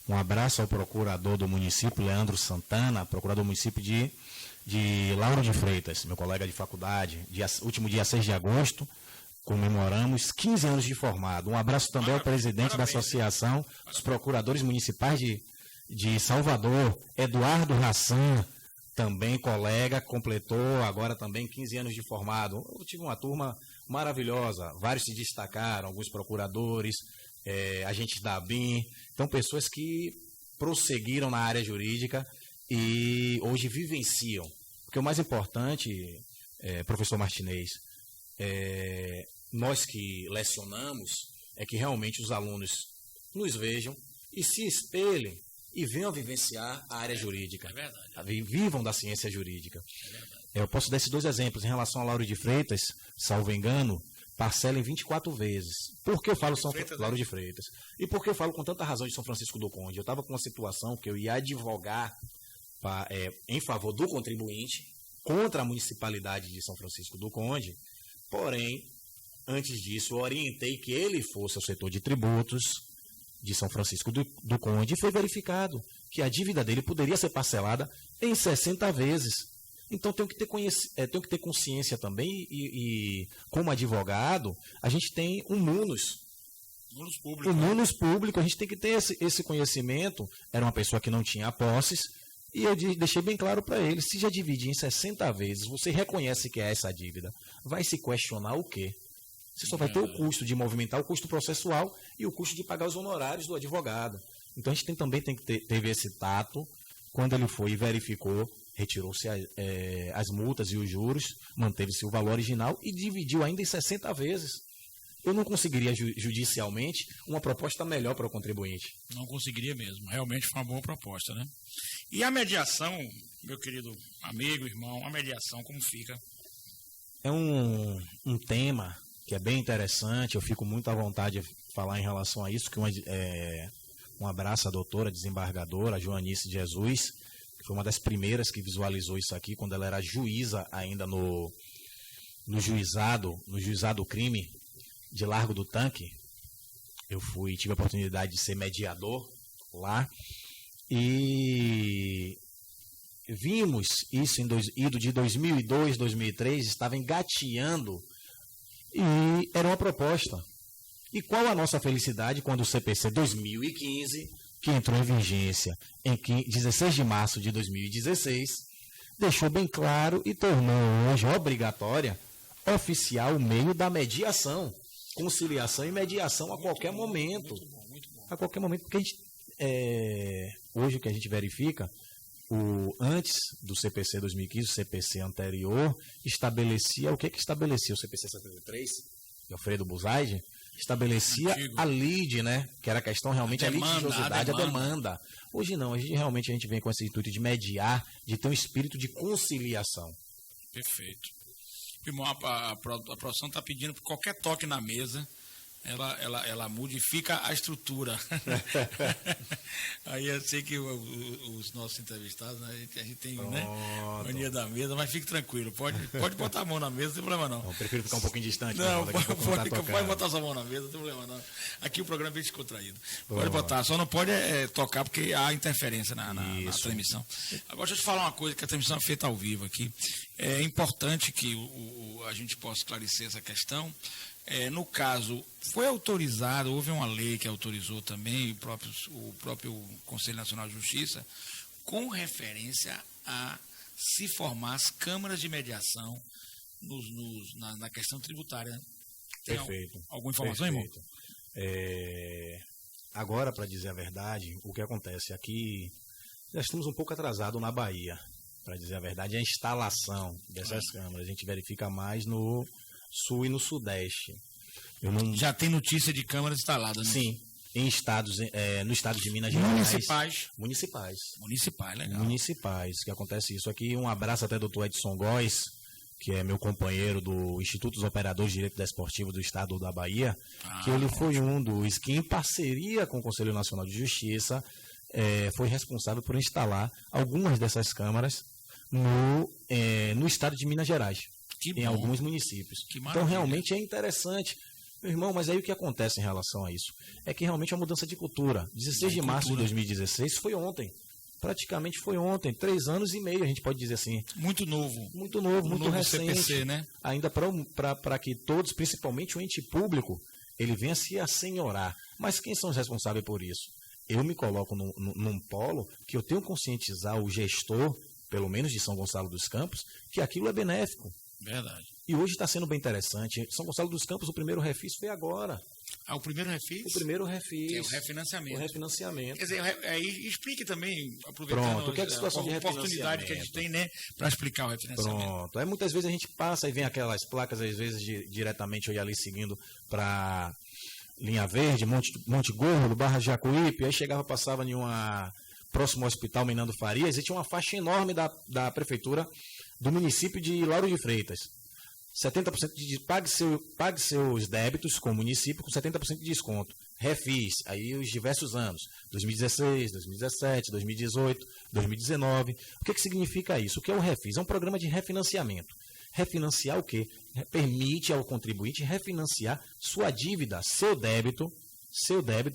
Um abraço ao procurador do município, Leandro Santana, procurador do município de Lauro de Freitas, meu colega de faculdade. Último dia 6 de agosto, comemoramos 15 anos de formado. Um abraço também ao presidente da Associação dos Procuradores Municipais de Salvador, Eduardo Hassan, também colega, completou agora também 15 anos de formado. Eu tive uma turma maravilhosa, vários se destacaram, alguns procuradores, agentes da ABIN, então pessoas que prosseguiram na área jurídica e hoje vivenciam. Porque o mais importante, professor Martinez, nós que lecionamos, é que realmente os alunos nos vejam e se espelhem e venham vivenciar a área jurídica. É verdade. Vivam da ciência jurídica. É verdade. Eu posso dar esses 2 exemplos. Em relação a Lauro de Freitas, salvo engano, parcela em 24 vezes. Por que eu falo Lauro de Freitas? E por que eu falo com tanta razão de São Francisco do Conde? Eu estava com uma situação que eu ia advogar em favor do contribuinte contra a municipalidade de São Francisco do Conde, porém, antes disso, eu orientei que ele fosse ao setor de tributos de São Francisco do Conde e foi verificado que a dívida dele poderia ser parcelada em 60 vezes. Então, tenho que ter consciência também e como advogado, a gente tem um munus público. O munus público, a gente tem que ter esse conhecimento. Era uma pessoa que não tinha posses e eu deixei bem claro para ele, se já dividir em 60 vezes, você reconhece que é essa dívida, vai se questionar o quê? Você só vai ter o custo de movimentar, o custo processual e o custo de pagar os honorários do advogado. Então, a gente também teve esse tato, quando ele foi e verificou, retirou-se as multas e os juros, manteve-se o valor original e dividiu ainda em 60 vezes. Eu não conseguiria judicialmente uma proposta melhor para o contribuinte. Não conseguiria mesmo. Realmente foi uma boa proposta, né? E a mediação, meu querido amigo, irmão, a mediação como fica? É um tema que é bem interessante, eu fico muito à vontade de falar em relação a isso, que um abraço à doutora desembargadora, Joanice Jesus, que foi uma das primeiras que visualizou isso aqui, quando ela era juíza ainda no juizado crime de Largo do Tanque. Eu tive a oportunidade de ser mediador lá e vimos isso ido de 2002, 2003, estava engateando e era uma proposta. E qual a nossa felicidade quando o CPC 2015, que entrou em vigência em 16 de março de 2016, deixou bem claro e tornou hoje obrigatória, oficial, o meio da mediação, conciliação e mediação a qualquer momento. Muito bom. A qualquer momento, porque hoje o que a gente verifica, antes do CPC 2015, o CPC anterior, estabelecia, o que estabelecia o CPC 73, de Alfredo Buzaide, estabelecia Antigo. a lide, né? Que era a questão realmente, a litigiosidade, a demanda. Hoje não, hoje realmente a gente vem com esse intuito de mediar, de ter um espírito de conciliação. Perfeito. Irmão, a produção está pedindo que qualquer toque na mesa, ela modifica a estrutura. Aí eu sei que os nossos entrevistados, né, a gente tem, né, mania da mesa, mas fique tranquilo, pode botar a mão na mesa, não tem problema não. Eu prefiro ficar um pouquinho distante. Não, pode botar sua mão na mesa, não tem problema não. Aqui o programa é bem descontraído. Pode botar, só não pode tocar porque há interferência na transmissão. Agora deixa eu te falar uma coisa, que a transmissão é feita ao vivo aqui. É importante que a gente possa esclarecer essa questão. No caso, foi autorizado, houve uma lei que autorizou também o próprio Conselho Nacional de Justiça, com referência a se formar as câmaras de mediação na questão tributária. Tem Perfeito. alguma informação, irmão? Agora, para dizer a verdade, o que acontece aqui, já estamos um pouco atrasados na Bahia, para dizer a verdade, a instalação dessas câmaras, a gente verifica mais no sul e no sudeste. Já tem notícia de câmaras instaladas, né? Sim, em estados, no estado de Minas Gerais. Municipais, legal. Municipais, que acontece isso aqui. Um abraço até ao doutor Edson Góes, que é meu companheiro do Instituto dos Operadores de Direito Desportivo do Estado da Bahia, que ele foi um dos que, em parceria com o Conselho Nacional de Justiça, foi responsável por instalar algumas dessas câmaras no estado de Minas Gerais, em alguns municípios. Então, realmente é interessante. Meu irmão, mas aí o que acontece em relação a isso? É que realmente é uma mudança de cultura. 16 de março de 2016 foi ontem. Praticamente foi ontem, 3 anos e meio, a gente pode dizer assim. Muito novo. Muito novo, muito recente. CPC, né? Ainda para que todos, principalmente o ente público, ele venha se assenhorar. Mas quem são os responsáveis por isso? Eu me coloco num polo que eu tenho que conscientizar o gestor, pelo menos de São Gonçalo dos Campos, que aquilo é benéfico. Verdade. E hoje está sendo bem interessante. São Gonçalo dos Campos, o primeiro refis foi agora. O primeiro refis? O primeiro refis. Que é o refinanciamento. O refinanciamento. Quer dizer, explique também, aproveitando a oportunidade que a gente tem, né, para explicar o refinanciamento. Pronto. Aí muitas vezes a gente passa e vem aquelas placas, às vezes, diretamente eu ia ali seguindo para Linha Verde, Monte Gordo, Barra de Jacuípe, aí chegava, passava em uma próximo ao Hospital Minando Farias e tinha uma faixa enorme da prefeitura do município de Lauro de Freitas. 70% pague seus débitos com o município com 70% de desconto. Refis, aí os diversos anos, 2016, 2017, 2018, 2019. O que significa isso? O que é o refis? É um programa de refinanciamento. Refinanciar o quê? Permite ao contribuinte refinanciar sua dívida, seu débito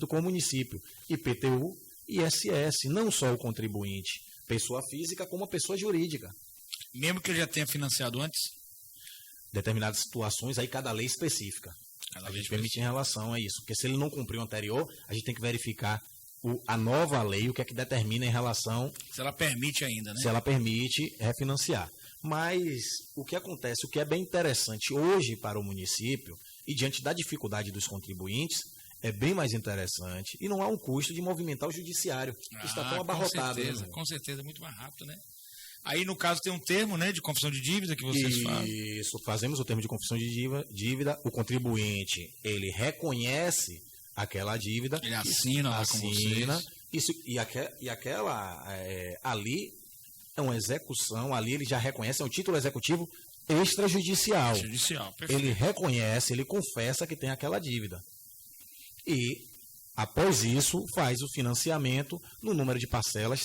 com o município. IPTU e ISS, não só o contribuinte, pessoa física como a pessoa jurídica. Mesmo que ele já tenha financiado antes? Determinadas situações, aí cada lei específica. A gente permite em relação a isso. Porque se ele não cumpriu o anterior, a gente tem que verificar a nova lei, o que é que determina em relação... Se ela permite ainda, né? Se ela permite refinanciar. Mas o que acontece, o que é bem interessante hoje para o município, e diante da dificuldade dos contribuintes, é bem mais interessante. E não há um custo de movimentar o judiciário, que está tão abarrotado. Com certeza, muito mais rápido, né? Aí, no caso, tem um termo, né, de confissão de dívida que vocês fazem. Isso, fazemos o termo de confissão de dívida. O contribuinte, ele reconhece aquela dívida. Ele assina lá com vocês. Isso, e aquela ali é uma execução, ali ele já reconhece, é um título executivo extrajudicial. Perfeito. Ele reconhece, ele confessa que tem aquela dívida. E, após isso, faz o financiamento no número de parcelas.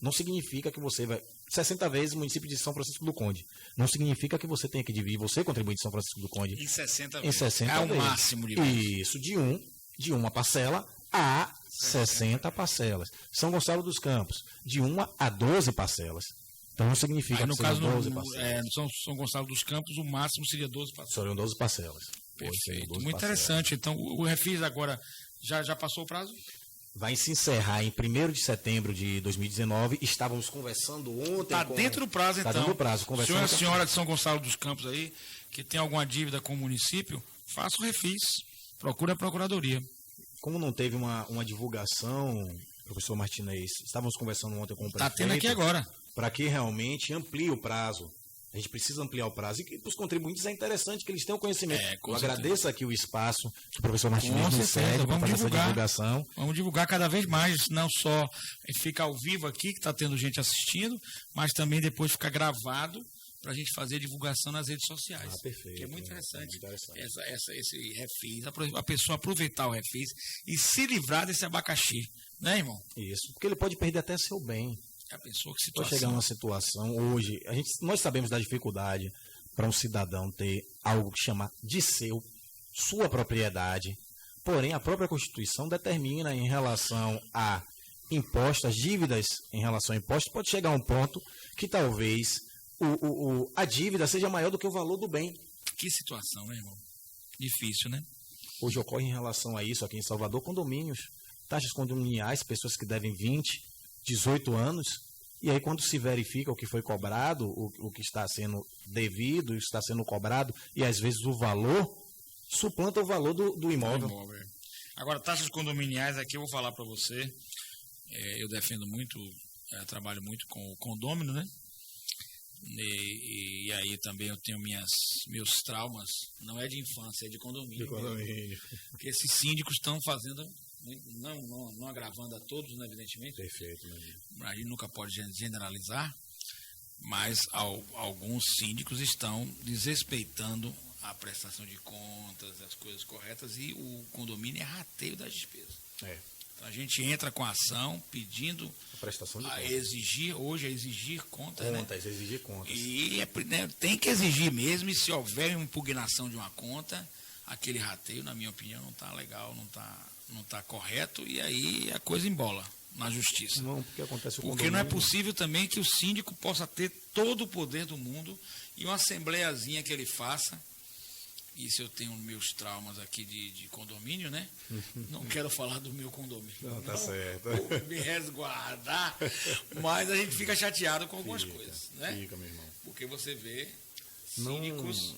Não significa que você vai... 60 vezes o município de São Francisco do Conde. Não significa que você tenha que dividir, você contribuinte de São Francisco do Conde. Em 60 vezes. 60 vezes. O máximo de vezes. Isso, de uma parcela a 60 parcelas. São Gonçalo dos Campos, de 1 a 12 parcelas. Então não significa no que caso, 12 parcelas. São Gonçalo dos Campos, o máximo seria 12 parcelas. Seriam 12 parcelas. Perfeito. 12 Muito interessante. Então, o refis agora já passou o prazo? Vai se encerrar em 1º de setembro de 2019. Estávamos conversando ontem. Está dentro do prazo, então. Está dentro do prazo. Senhora, senhora de São Gonçalo dos Campos aí, que tem alguma dívida com o município, faça o refis. Procura a Procuradoria. Como não teve uma divulgação, professor Martinez, estávamos conversando ontem com o prefeito. Está tendo aqui agora. Para que realmente amplie o prazo. A gente precisa ampliar o prazo. E para os contribuintes é interessante que eles tenham conhecimento. Eu agradeço aqui o espaço que o professor Martinez nos cede para fazer essa divulgação. Vamos divulgar cada vez mais, não só fica ao vivo aqui, que está tendo gente assistindo, mas também depois fica gravado para a gente fazer divulgação nas redes sociais. Perfeito. Que é muito interessante. Esse refis, a pessoa aproveitar o refis e se livrar desse abacaxi. Né, irmão? Isso, porque ele pode perder até seu bem. A pessoa que pode chegar uma situação hoje, nós sabemos da dificuldade para um cidadão ter algo que chama de sua propriedade, porém a própria Constituição determina em relação a impostos, dívidas em relação a impostos, pode chegar a um ponto que talvez a dívida seja maior do que o valor do bem. Que situação, né, irmão? Difícil, né? Hoje ocorre em relação a isso aqui em Salvador, condomínios, taxas condominiais, pessoas que devem 20, 18 anos, e aí quando se verifica o que foi cobrado, o que está sendo devido, o que está sendo cobrado, e às vezes o valor suplanta o valor do imóvel. Agora, taxas condominiais, aqui eu vou falar para você, eu defendo muito, trabalho muito com o condômino, né? E aí também eu tenho meus traumas, não é de infância, é de condomínio. Porque esses síndicos estão fazendo, não agravando a todos, né, evidentemente. Perfeito. A gente nunca pode generalizar, mas alguns síndicos estão desrespeitando a prestação de contas, as coisas corretas, e o condomínio é rateio das despesas. Então a gente entra com a ação pedindo a prestação de contas. Exigir contas. Exigir contas. E tem que exigir mesmo, e se houver uma impugnação de uma conta, aquele rateio, na minha opinião, não está legal, não está correto, e aí a coisa embola na justiça. Não, porque acontece o Porque não é possível também que o síndico possa ter todo o poder do mundo e uma assembleiazinha que ele faça. Isso eu tenho meus traumas aqui de condomínio, né? Não quero falar do meu condomínio. Não, tá certo. Vou me resguardar, mas a gente fica chateado com algumas coisas, né? Fica, meu irmão. Porque você vê síndicos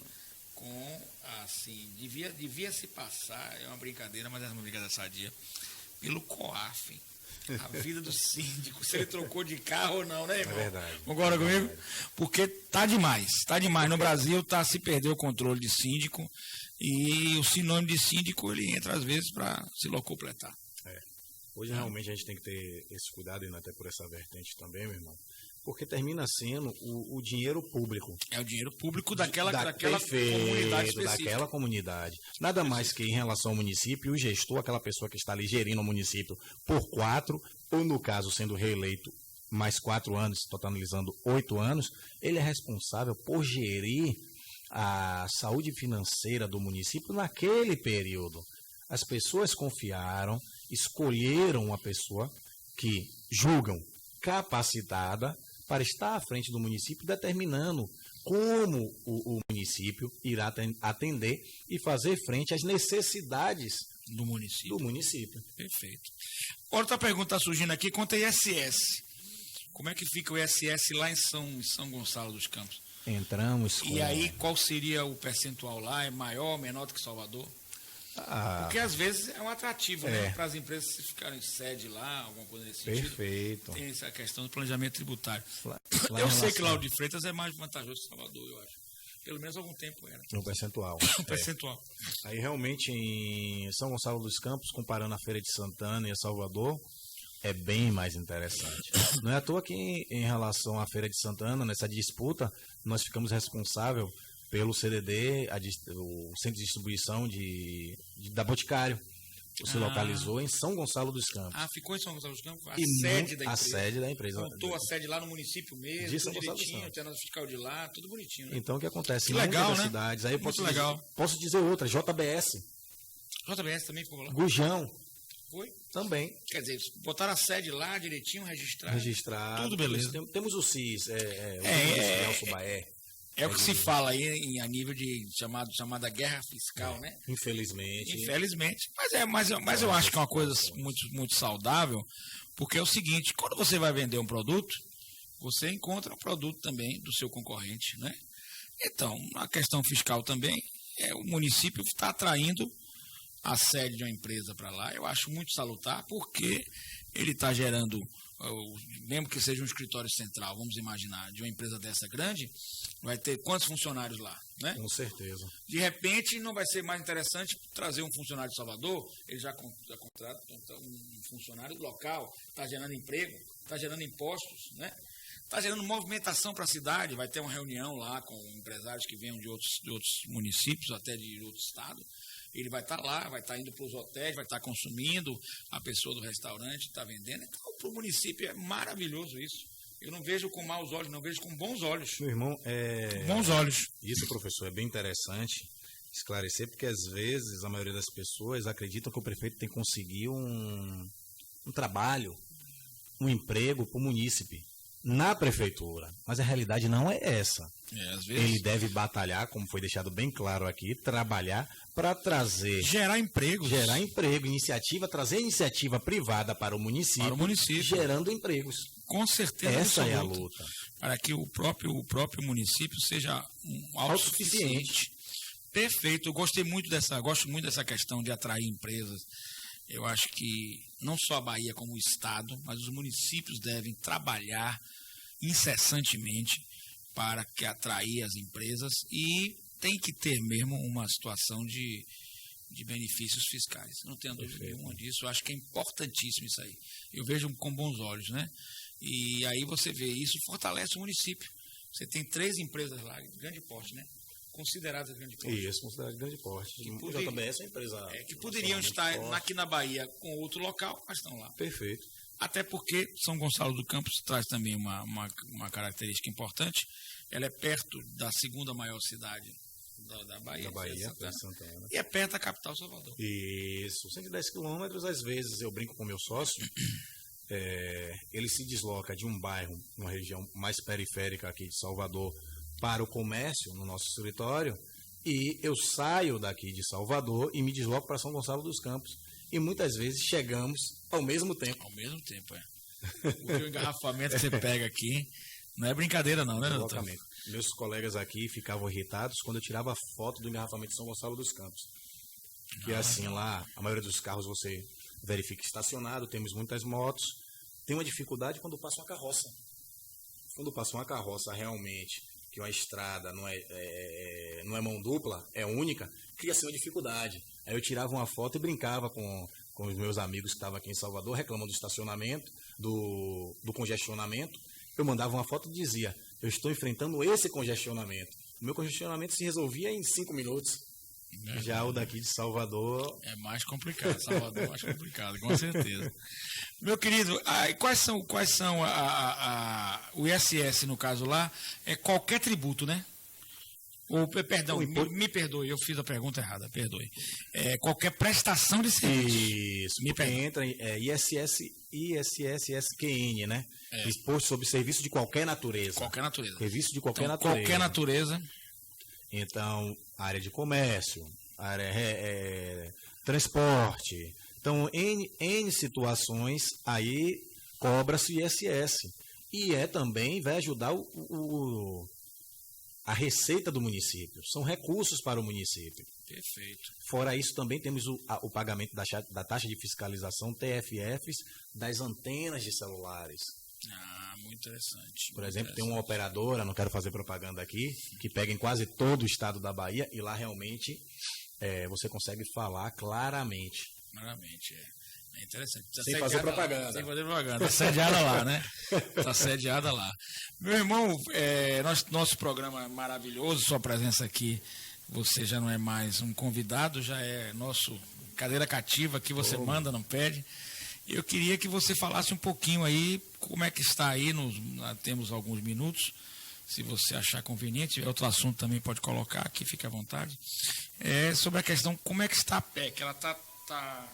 com, assim, devia se passar, é uma brincadeira, mas é uma brincadeira sadia, pelo COAF. A vida do síndico, se ele trocou de carro ou não, né, irmão? É verdade. Concorda comigo? Porque tá demais. No Brasil se perdeu o controle de síndico, e o sinônimo de síndico, ele entra às vezes para se locupletar. Hoje realmente a gente tem que ter esse cuidado, e até por essa vertente também, meu irmão, porque termina sendo o dinheiro público. É o dinheiro público daquela perfeito, comunidade específica. daquela comunidade. Nada mais que em relação ao município, o gestor, aquela pessoa que está ali gerindo o município por 4, ou no caso sendo reeleito mais 4 anos, totalizando 8 anos, ele é responsável por gerir a saúde financeira do município naquele período. As pessoas confiaram, escolheram uma pessoa que julgam capacitada para estar à frente do município, determinando como o município irá atender e fazer frente às necessidades do município. Perfeito. Outra pergunta está surgindo aqui, quanto a ISS. Como é que fica o ISS lá em São Gonçalo dos Campos? Entramos com... E aí, qual seria o percentual lá? É maior, menor do que Salvador? Porque às vezes é um atrativo, né, para as empresas ficarem sede lá, alguma coisa nesse sentido. Perfeito. Tem essa questão do planejamento tributário. Lá eu sei que Lauro de Freitas é mais vantajoso que Salvador, eu acho. Pelo menos há algum tempo era. No percentual. Percentual. Aí realmente em São Gonçalo dos Campos, comparando a Feira de Santana e a Salvador, é bem mais interessante. Não é à toa que em relação à Feira de Santana, nessa disputa, nós ficamos responsáveis pelo CDD, o Centro de Distribuição da Boticário. Se localizou em São Gonçalo dos Campos. Ficou em São Gonçalo dos Campos? A sede da empresa. Montou a sede lá no município mesmo, de São tudo Gonçalo direitinho, tem a nota fiscal de lá, tudo bonitinho, né? Então o que acontece? Que legal, né? Cidades, aí eu Muito legal. Posso dizer outra, JBS. JBS também ficou lá? Gujão. Foi? Também. Quer dizer, botaram a sede lá direitinho, registrado. Tudo beleza. Temos o CIS, o Baé. É o que se fala aí a nível de chamada guerra fiscal, né? Infelizmente. Mas eu acho que é uma coisa muito, muito saudável, porque é o seguinte, quando você vai vender um produto, você encontra um produto também do seu concorrente, né? Então, a questão fiscal também, o município está atraindo a sede de uma empresa para lá, eu acho muito salutar, porque ele está gerando, mesmo que seja um escritório central, vamos imaginar, de uma empresa dessa grande, vai ter quantos funcionários lá, né? Com certeza. De repente, não vai ser mais interessante trazer um funcionário de Salvador, ele já contrata um funcionário local, está gerando emprego, está gerando impostos, né? Está gerando movimentação para a cidade, vai ter uma reunião lá com empresários que venham de outros municípios, até de outro estado. Ele vai estar lá, vai estar indo para os hotéis, vai estar consumindo, a pessoa do restaurante está vendendo. Então, para o município é maravilhoso isso. Eu não vejo com maus olhos, não vejo com bons olhos. Meu irmão, bons olhos. Isso, professor, é bem interessante esclarecer, porque às vezes a maioria das pessoas acreditam que o prefeito tem que conseguir um trabalho, um emprego para o munícipe na prefeitura, mas a realidade não é essa. Às vezes... Ele deve batalhar, como foi deixado bem claro aqui, trabalhar para gerar empregos. Trazer iniciativa privada para o município. Gerando empregos. Com certeza. Essa é a luta. Para que o próprio município seja autossuficiente. Perfeito. Eu gosto muito dessa questão de atrair empresas. Eu acho que não só a Bahia como o Estado, mas os municípios devem trabalhar incessantemente para que atrair as empresas e tem que ter mesmo uma situação de benefícios fiscais. Não tenho dúvida nenhuma disso. Eu acho que é importantíssimo isso aí. Eu vejo com bons olhos, né? E aí você vê isso, fortalece o município. Você tem 3 empresas lá, de grande porte, né? Consideradas de grande porte. Isso, consideradas de grande porte. Que O JBS é uma empresa... que poderiam estar aqui na Bahia com outro local, mas estão lá. Perfeito. Até porque São Gonçalo do Campos traz também uma característica importante. Ela é perto da segunda maior cidade da Bahia. Da Bahia, Santana. E é perto da capital, Salvador. Isso, 110 quilômetros. Às vezes eu brinco com meu sócio, ele se desloca de um bairro, uma região mais periférica aqui de Salvador, para o comércio no nosso escritório, e eu saio daqui de Salvador e me desloco para São Gonçalo dos Campos. E muitas vezes chegamos ao mesmo tempo. Ao mesmo tempo, O engarrafamento que você pega aqui não é brincadeira não, né, doutor? Meus colegas aqui ficavam irritados quando eu tirava foto do engarrafamento de São Gonçalo dos Campos. E assim, lá, a maioria dos carros você verifica estacionado, temos muitas motos. Tem uma dificuldade quando passa uma carroça. Quando passa uma carroça realmente, que uma estrada não é mão dupla, é única, cria-se uma dificuldade. Aí eu tirava uma foto e brincava com os meus amigos que estavam aqui em Salvador, reclamando do estacionamento, do congestionamento. Eu mandava uma foto e dizia, eu estou enfrentando esse congestionamento. O meu congestionamento se resolvia em 5 minutos. Já o daqui de Salvador... É mais complicado, Salvador é mais complicado, com certeza. Meu querido, quais são o ISS, no caso lá, é qualquer tributo, né? Ou, perdão, me perdoe, eu fiz a pergunta errada, perdoe. Qualquer prestação de serviço. Isso, porque entra ISS, SQN, né? Exposto sobre serviço de qualquer natureza. Qualquer natureza. Serviço de qualquer natureza. Qualquer natureza. Então, área de comércio, área transporte. Então, N situações, aí cobra-se ISS. E também vai ajudar a receita do município. São recursos para o município. Perfeito. Fora isso, também temos o pagamento da taxa de fiscalização, TFFs, das antenas de celulares. Muito interessante. Por exemplo, tem uma operadora, não quero fazer propaganda aqui, que pega em quase todo o estado da Bahia e lá realmente você consegue falar claramente. Claramente, é interessante. Sem fazer propaganda. Sem fazer propaganda. Está sediada lá, né? Está sediada lá. Meu irmão, nosso programa é maravilhoso, sua presença aqui, você já não é mais um convidado, já é nosso cadeira cativa, que você manda, não pede. Eu queria que você falasse um pouquinho aí, como é que está aí, temos alguns minutos, se você achar conveniente, outro assunto também pode colocar aqui, fique à vontade, sobre a questão, como é que está a PEC, ela está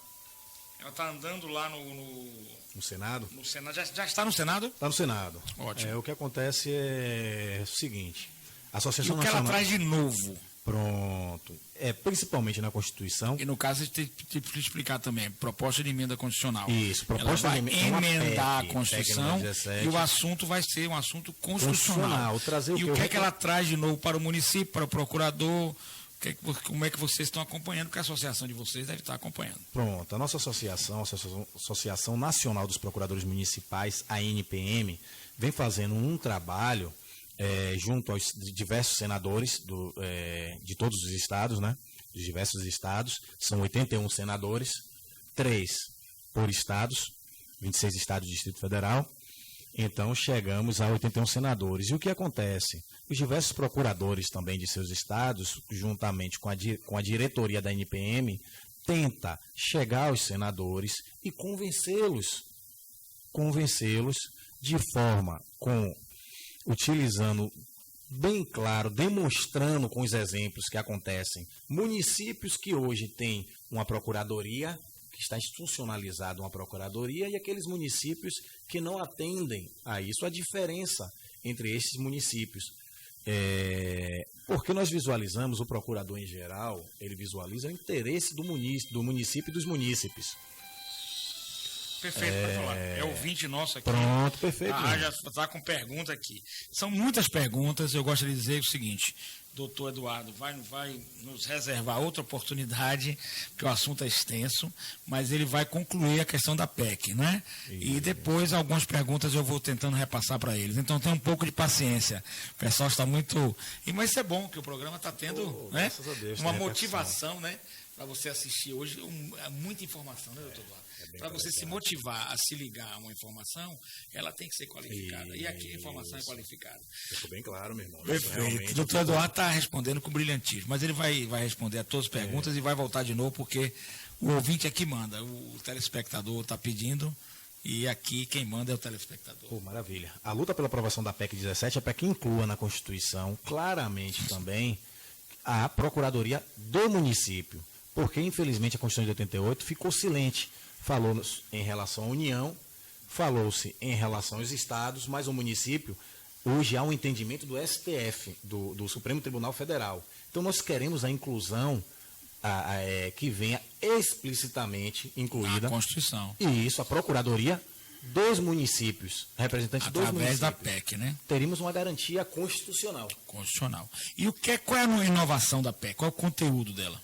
andando lá no Senado? No Senado, já está no Senado? Está no Senado. Ótimo. O que acontece é o seguinte, a Associação Nacional... E o que ela traz de novo? Pronto. Principalmente na Constituição. E no caso, tem que explicar também, proposta de emenda constitucional. Isso, proposta ela vai de emendar PEC, a Constituição e o assunto vai ser um assunto constitucional. E o que é que ela traz de novo para o município, para o procurador? Como é que vocês estão acompanhando? Porque a associação de vocês deve estar acompanhando. Pronto, a nossa associação, Associação Nacional dos Procuradores Municipais, a ANPM, vem fazendo um trabalho junto aos diversos senadores de todos os estados, né? Dos diversos estados, são 81 senadores, 3 por estados, 26 estados do Distrito Federal, então chegamos a 81 senadores. E o que acontece? Os diversos procuradores também de seus estados, juntamente com a diretoria da NPM, tenta chegar aos senadores e convencê-los de forma utilizando bem claro, demonstrando com os exemplos que acontecem, municípios que hoje têm uma procuradoria, que está institucionalizada uma procuradoria, e aqueles municípios que não atendem a isso, a diferença entre esses municípios. Porque nós visualizamos, o procurador em geral, ele visualiza o interesse do município e dos munícipes. Perfeito, pode falar. É ouvinte nosso aqui. Pronto, perfeito. Já está com pergunta aqui. São muitas perguntas, eu gostaria de dizer o seguinte, doutor Eduardo vai nos reservar outra oportunidade, porque o assunto é extenso, mas ele vai concluir a questão da PEC, né? E depois algumas perguntas eu vou tentando repassar para eles. Então tem um pouco de paciência. O pessoal está muito... Mas isso é bom, que o programa está tendo, né? Deus, uma motivação, né? Para você assistir hoje, muita informação, né, doutor Eduardo? Para você se motivar a se ligar a uma informação, ela tem que ser qualificada. E aqui a informação é qualificada. Ficou bem claro, meu irmão. Perfeito. O doutor Eduardo está respondendo com brilhantismo, mas ele vai responder a todas as perguntas e vai voltar de novo, porque o ouvinte é que manda. O telespectador está pedindo e aqui quem manda é o telespectador. Maravilha. A luta pela aprovação da PEC 17 é para que inclua na Constituição claramente também a Procuradoria do município, porque infelizmente a Constituição de 88 ficou silente. Falou em relação à União, falou-se em relação aos estados, mas o município, hoje há um entendimento do STF, do Supremo Tribunal Federal. Então nós queremos a inclusão que venha explicitamente incluída. Na Constituição. E isso, a Procuradoria dos municípios, representantes dos municípios. Através da PEC, né? Teríamos uma garantia constitucional. Constitucional. E qual é a inovação da PEC? Qual é o conteúdo dela?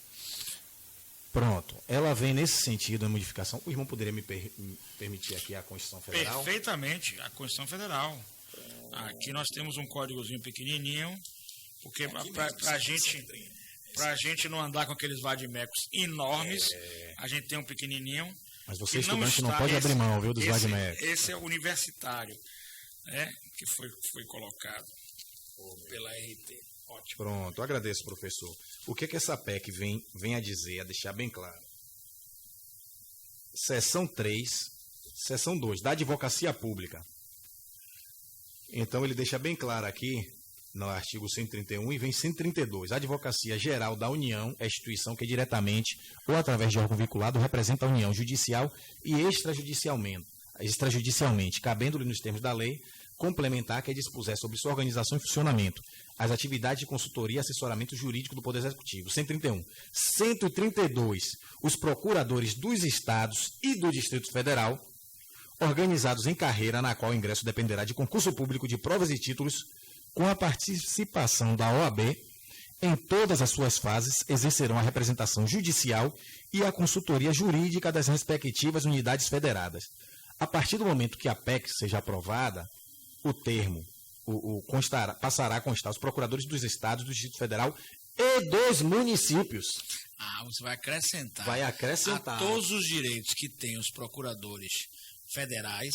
Pronto, ela vem nesse sentido, a modificação. O irmão poderia me permitir aqui a Constituição Federal? Perfeitamente, a Constituição Federal. Aqui nós temos um códigozinho pequenininho, porque para a gente não andar com aqueles vademecums enormes, a gente tem um pequenininho. Mas você, estudante, não pode abrir mão, viu, dos vademecums. Esse é o universitário, né, que foi colocado pela RT. Ótimo. Pronto, agradeço, professor. O que essa PEC vem a dizer, a deixar bem claro? Seção 3, seção 2, da Advocacia Pública. Então, ele deixa bem claro aqui, no artigo 131, e vem 132. A Advocacia Geral da União é a instituição que diretamente ou através de órgão vinculado representa a União judicial e extrajudicialmente, cabendo-lhe nos termos da lei, complementar que dispuser sobre sua organização e funcionamento as atividades de consultoria e assessoramento jurídico do Poder Executivo. 131. 132. Os procuradores dos estados e do Distrito Federal, organizados em carreira na qual o ingresso dependerá de concurso público de provas e títulos, com a participação da OAB, em todas as suas fases, exercerão a representação judicial e a consultoria jurídica das respectivas unidades federadas. A partir do momento que a PEC seja aprovada, o termo passará a constar os procuradores dos estados, do Distrito Federal e dos municípios. Você vai acrescentar. Vai acrescentar. A todos os direitos que têm os procuradores federais,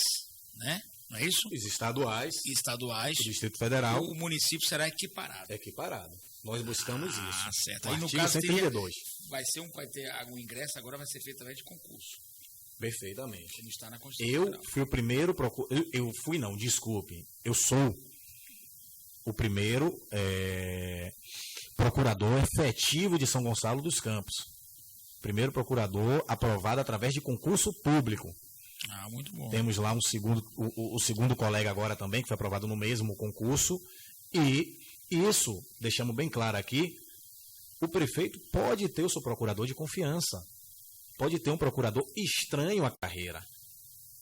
né? Não é isso? Os estaduais. O Distrito Federal. O município será equiparado. Equiparado. Nós buscamos isso. Certo. Aí, no artigo caso 132. Vai ter algum ingresso, agora vai ser feito através de concurso. Perfeitamente. Como está na Constituição Federal. Fui o primeiro eu sou o primeiro procurador efetivo de São Gonçalo dos Campos. Primeiro procurador aprovado através de concurso público. Muito bom. Temos lá o segundo colega agora também, que foi aprovado no mesmo concurso. E isso, deixamos bem claro aqui, o prefeito pode ter o seu procurador de confiança. Pode ter um procurador estranho à carreira.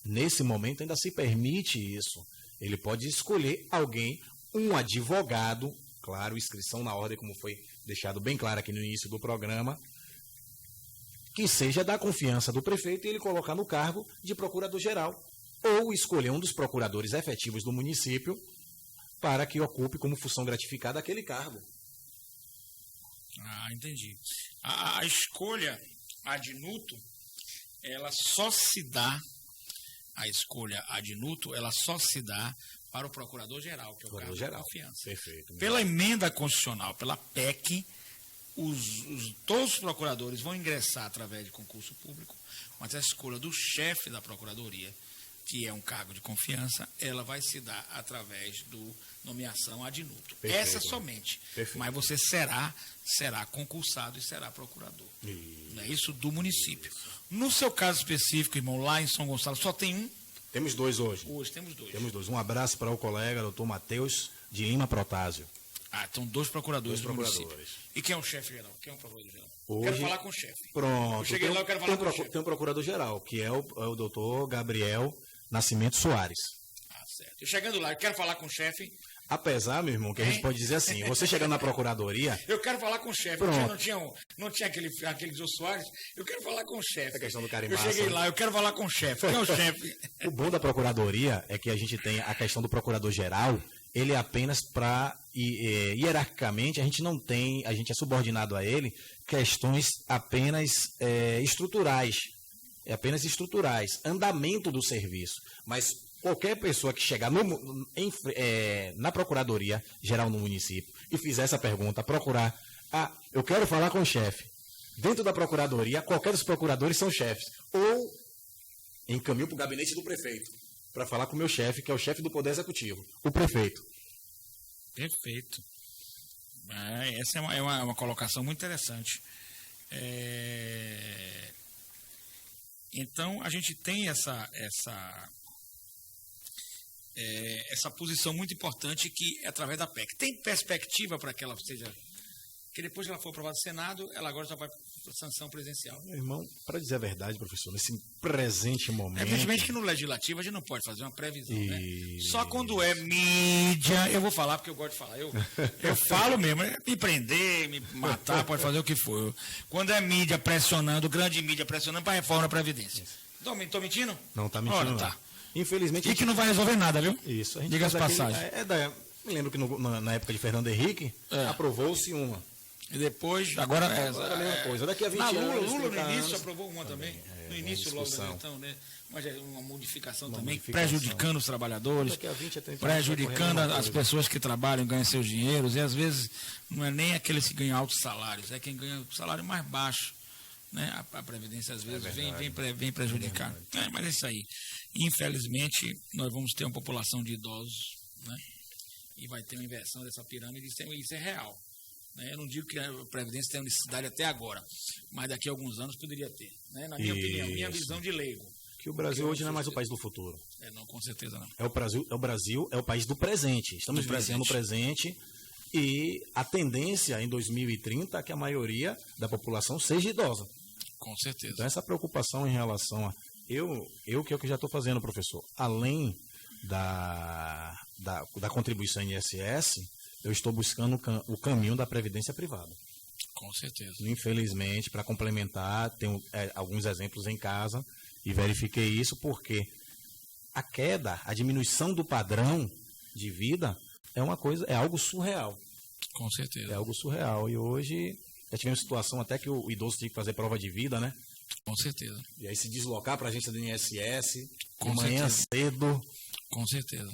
Nesse momento ainda se permite isso. Ele pode escolher alguém, um advogado, claro, inscrição na ordem, como foi deixado bem claro aqui no início do programa, que seja da confiança do prefeito e ele colocar no cargo de procurador-geral, ou escolher um dos procuradores efetivos do município para que ocupe como função gratificada aquele cargo. Entendi. A escolha ad nutum, ela só se dá para o Procurador-Geral, que é o cargo de confiança. Perfeito. Pela emenda constitucional, pela PEC, todos os procuradores vão ingressar através de concurso público, mas a escolha do chefe da Procuradoria, que é um cargo de confiança, ela vai se dar através do nomeação ad nutum. Essa somente. Perfeito. Mas você será concursado e será procurador. Não é isso? Do município. No seu caso específico, irmão, lá em São Gonçalo, só tem um? Temos dois hoje. Hoje temos dois. Temos dois. Um abraço para o colega, doutor Matheus de Lima Protásio. Então, dois procuradores do município. E quem é o chefe geral? Quem é o procurador-geral? Quero falar com o chefe. Pronto. Eu cheguei lá, eu quero falar com o chefe. Tem um procurador-geral, que é o doutor Gabriel Nascimento Soares. Certo. Eu chegando lá, eu quero falar com o chefe. Apesar, meu irmão, que a gente pode dizer assim, você chegando na procuradoria... Eu quero falar com o chefe. Pronto. Não tinha aquele Jô Soares. Eu quero falar com o chefe. A questão do carimbaço. Eu cheguei lá, eu quero falar com o chefe. Quem é o chefe? O bom da procuradoria é que a gente tem a questão do procurador-geral, ele é apenas para, hierarquicamente, a gente é subordinado a ele questões apenas estruturais. É apenas estruturais, andamento do serviço. Mas qualquer pessoa que chegar na Procuradoria Geral no município e fizer essa pergunta, procurar, eu quero falar com o chefe. Dentro da Procuradoria, qualquer dos procuradores são chefes. Ou encaminho para o gabinete do prefeito, para falar com o meu chefe, que é o chefe do Poder Executivo, o prefeito. Perfeito. Essa é uma colocação muito interessante. Então, a gente tem essa posição muito importante que é através da PEC. Tem perspectiva para que ela seja... Que depois que ela for aprovada no Senado, ela agora já vai para sanção presidencial. Meu irmão, para dizer a verdade, professor, nesse presente momento... Evidentemente que no Legislativo a gente não pode fazer uma previsão, né? Só quando é mídia, eu vou falar porque eu gosto de falar. Eu falo mesmo, me prender, me matar, pode fazer o que for. Quando é mídia pressionando, grande mídia pressionando para a reforma da Previdência. Estou mentindo? Não está mentindo, tá. Infelizmente... E que não vai resolver nada, viu? Isso. Diga as passagens. Me lembro que na época de Fernando Henrique, aprovou-se uma. E depois, agora é a mesma coisa. Daqui a 20 anos. Lula no início aprovou uma também. No início, logo da eleição, né? Mas é uma modificação também, prejudicando os trabalhadores, daqui a 20 a 30 prejudicando as pessoas que trabalham, ganham seus dinheiros, e às vezes não é nem aqueles que ganham altos salários, é quem ganha o salário mais baixo. Né? A Previdência às vezes vem prejudicar. Mas é isso aí. Infelizmente, nós vamos ter uma população de idosos, né? E vai ter uma inversão dessa pirâmide, isso é real. Eu não digo que a Previdência tem necessidade até agora, mas daqui a alguns anos poderia ter. Né? Na minha opinião, minha visão de leigo. Que o Brasil hoje não é mais o país do futuro. Não, com certeza não. O Brasil é o país do presente. Estamos vivenciando o presente e a tendência em 2030 é que a maioria da população seja idosa. Com certeza. Então essa preocupação em relação a... que é o que já estou fazendo, professor. Além da contribuição INSS, eu estou buscando o caminho da previdência privada. Com certeza. Infelizmente, para complementar, tenho alguns exemplos em casa e verifiquei isso porque a diminuição do padrão de vida é algo surreal. Com certeza. É algo surreal. E hoje já tivemos situação até que o idoso tinha que fazer prova de vida, né? Com certeza. E aí se deslocar para a agência do INSS, de manhã cedo. Com certeza.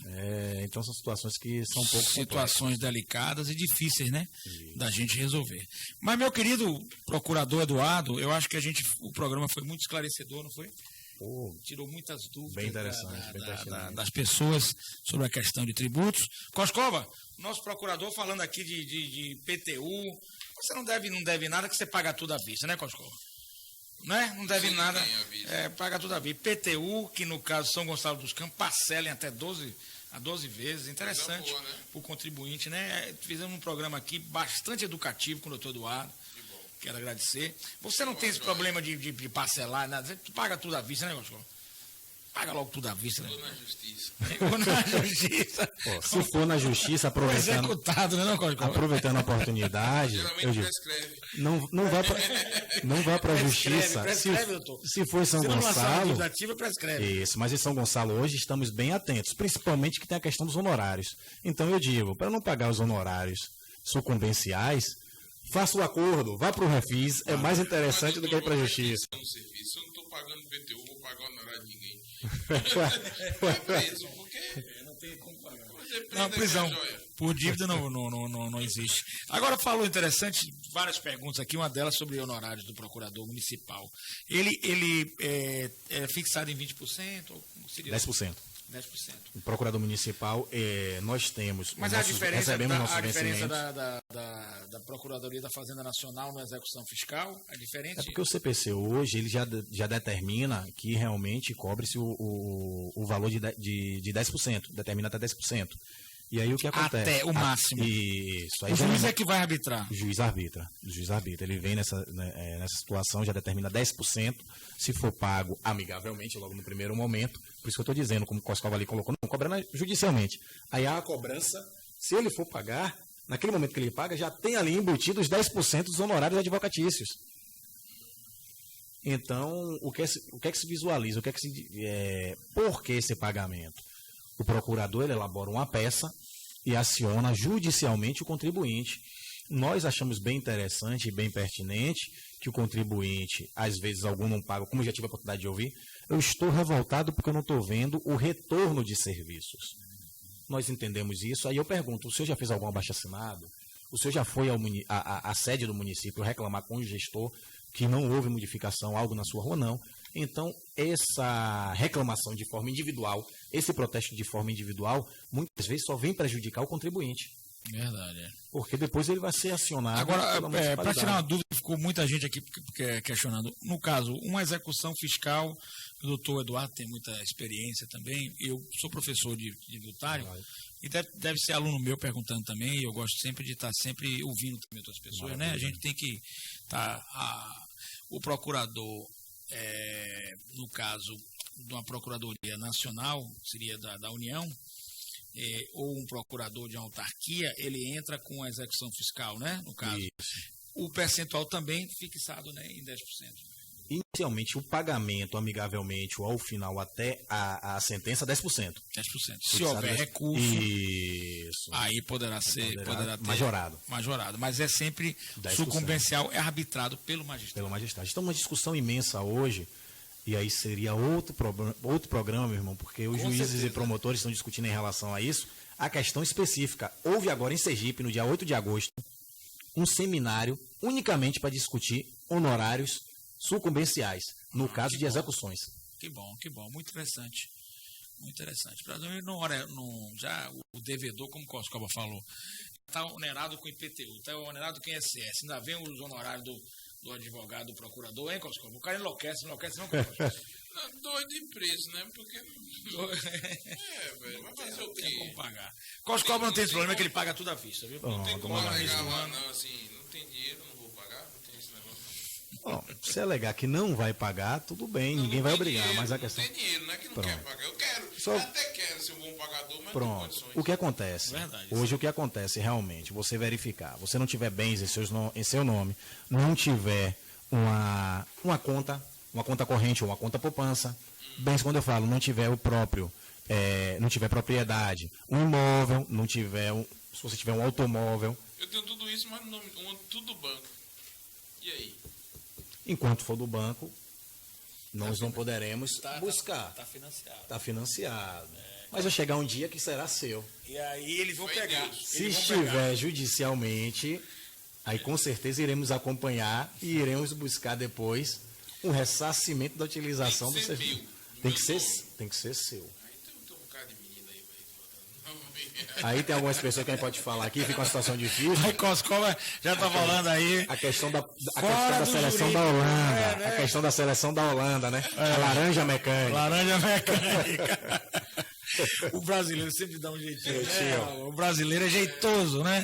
Então são situações que são um pouco situações delicadas e difíceis, né? Da gente resolver. Mas, meu querido procurador Eduardo, eu acho que o programa foi muito esclarecedor, não foi? Tirou muitas dúvidas bem interessante, das pessoas sobre a questão de tributos. Coscova, nosso procurador falando aqui de PTU, você não deve nada que você paga tudo à vista, né, Coscova? Né? Não deve nada, paga tudo a vista. PTU, que no caso São Gonçalo dos Campos, parcelem até 12 vezes, interessante para o contribuinte, né? Fizemos um programa aqui bastante educativo com o doutor Eduardo, quero agradecer. Você não tem esse problema de parcelar, nada, tu paga tudo à vista, né, Goscolo? Paga logo tudo à vista, né? Ou na justiça. Se for na justiça, aproveitando a oportunidade, não vá para a justiça. Se for em São Gonçalo, isso, mas em São Gonçalo hoje estamos bem atentos, principalmente que tem a questão dos honorários. Então eu digo, para não pagar os honorários sucumbenciais, faça o acordo, vá para o refis, é mais interessante do que ir para a justiça. Eu não estou pagando PTU, vou pagar honorário de ninguém. Preso, porque não tem como pagar. Não, prisão por dívida não existe. Agora falou interessante, várias perguntas aqui, uma delas sobre honorários do procurador municipal. Ele é fixado em 20% ou seria 10%. 10%. O procurador municipal, nós temos... Mas recebemos a diferença da Procuradoria da Fazenda Nacional na execução fiscal, é diferente? É porque o CPC hoje, ele já determina que realmente cobre-se o valor de 10%, determina até 10%. E aí o que acontece? Até o máximo. Isso. Aí o juiz é que vai arbitrar. O juiz arbitra. Ele vem nessa situação, já determina 10%, se for pago amigavelmente, logo no primeiro momento. Por isso que eu estou dizendo, como o Coscova ali colocou, não, cobrando judicialmente. Aí há a cobrança Se ele for pagar, naquele momento que ele paga, já tem ali embutido os 10% dos honorários advocatícios. Então, o que é que se visualiza? Por que esse pagamento? O procurador ele elabora uma peça e aciona judicialmente o contribuinte. Nós achamos bem interessante e bem pertinente que o contribuinte, às vezes algum não paga, como eu já tive a oportunidade de ouvir, eu estou revoltado porque eu não estou vendo o retorno de serviços. Nós entendemos isso, aí eu pergunto, o senhor já fez algum abaixo-assinado? O senhor já foi à sede do município reclamar com o gestor que não houve modificação, algo na sua rua? Não. Então, essa reclamação de forma individual, esse protesto de forma individual, muitas vezes só vem prejudicar o contribuinte. Verdade, é. Porque depois ele vai ser acionado. Agora, para tirar uma dúvida, ficou muita gente aqui questionando. No caso, uma execução fiscal, o doutor Eduardo tem muita experiência também, eu sou professor de tributário, e deve ser aluno meu perguntando também, e eu gosto sempre de estar sempre ouvindo também outras pessoas, né? A gente tem que estar... o procurador, no caso de uma procuradoria nacional, seria da União, ou um procurador de uma autarquia, ele entra com a execução fiscal, né? No caso. Isso. O percentual também fixado, né, em 10%. Inicialmente, o pagamento, amigavelmente, ou ao final, até a sentença, 10%. 10%. Se houver recurso, isso. Aí poderá ter majorado. Mas é sempre 10%. Sucumbencial, é arbitrado pelo magistrado. Então, uma discussão imensa hoje, e aí seria outro programa, meu irmão, porque os juízes e promotores estão discutindo em relação a isso, a questão específica. Houve agora em Sergipe, no dia 8 de agosto, um seminário unicamente para discutir honorários sucumbenciais, no caso de execuções. Que bom, muito interessante. Muito interessante. Já o devedor, como o Coscoba falou, está onerado com IPTU, está onerado com ISS, ainda vem os honorários do advogado, do procurador, hein, Coscoba? O cara enlouquece não, Coscoba? Doido de preço, né? Porque... velho, vai fazer o quê? Como pagar. Coscoba não tem esse problema, que ele paga tudo à vista, viu? Não tem como alegar lá, não, assim, não tem dinheiro, não vou pagar, não tem esse negócio. Bom, se alegar que não vai pagar, tudo bem, ninguém vai obrigar, dinheiro, mas a questão... Não tem dinheiro, não é que não quer pagar, eu quero, eu até quero ser um bom pagador, mas pronto. não tem condições. O que acontece? Verdade, hoje o que acontece realmente, você verificar, você não tiver bens em seu nome, não tiver uma conta corrente ou uma conta poupança, bens quando eu falo, não tiver o próprio, não tiver propriedade, um imóvel, não tiver se você tiver um automóvel. Eu tenho tudo isso, mas tudo do banco. E aí? Enquanto for do banco, nós não poderemos buscar. Está financiado. Financiado. Mas vai chegar um dia que será seu. E aí eles vão pegar. Se estiver judicialmente, aí com certeza iremos acompanhar e iremos buscar depois um ressarcimento da utilização do serviço. Tem que ser seu. Aí tem um bocado de menina aí, Aí tem algumas pessoas que a gente pode falar aqui, fica uma situação difícil. Aí Coscoba já está falando aí. A questão da seleção da Holanda. A questão da seleção da Holanda, né? A laranja mecânica. O brasileiro sempre dá um jeitinho. O brasileiro é jeitoso, né?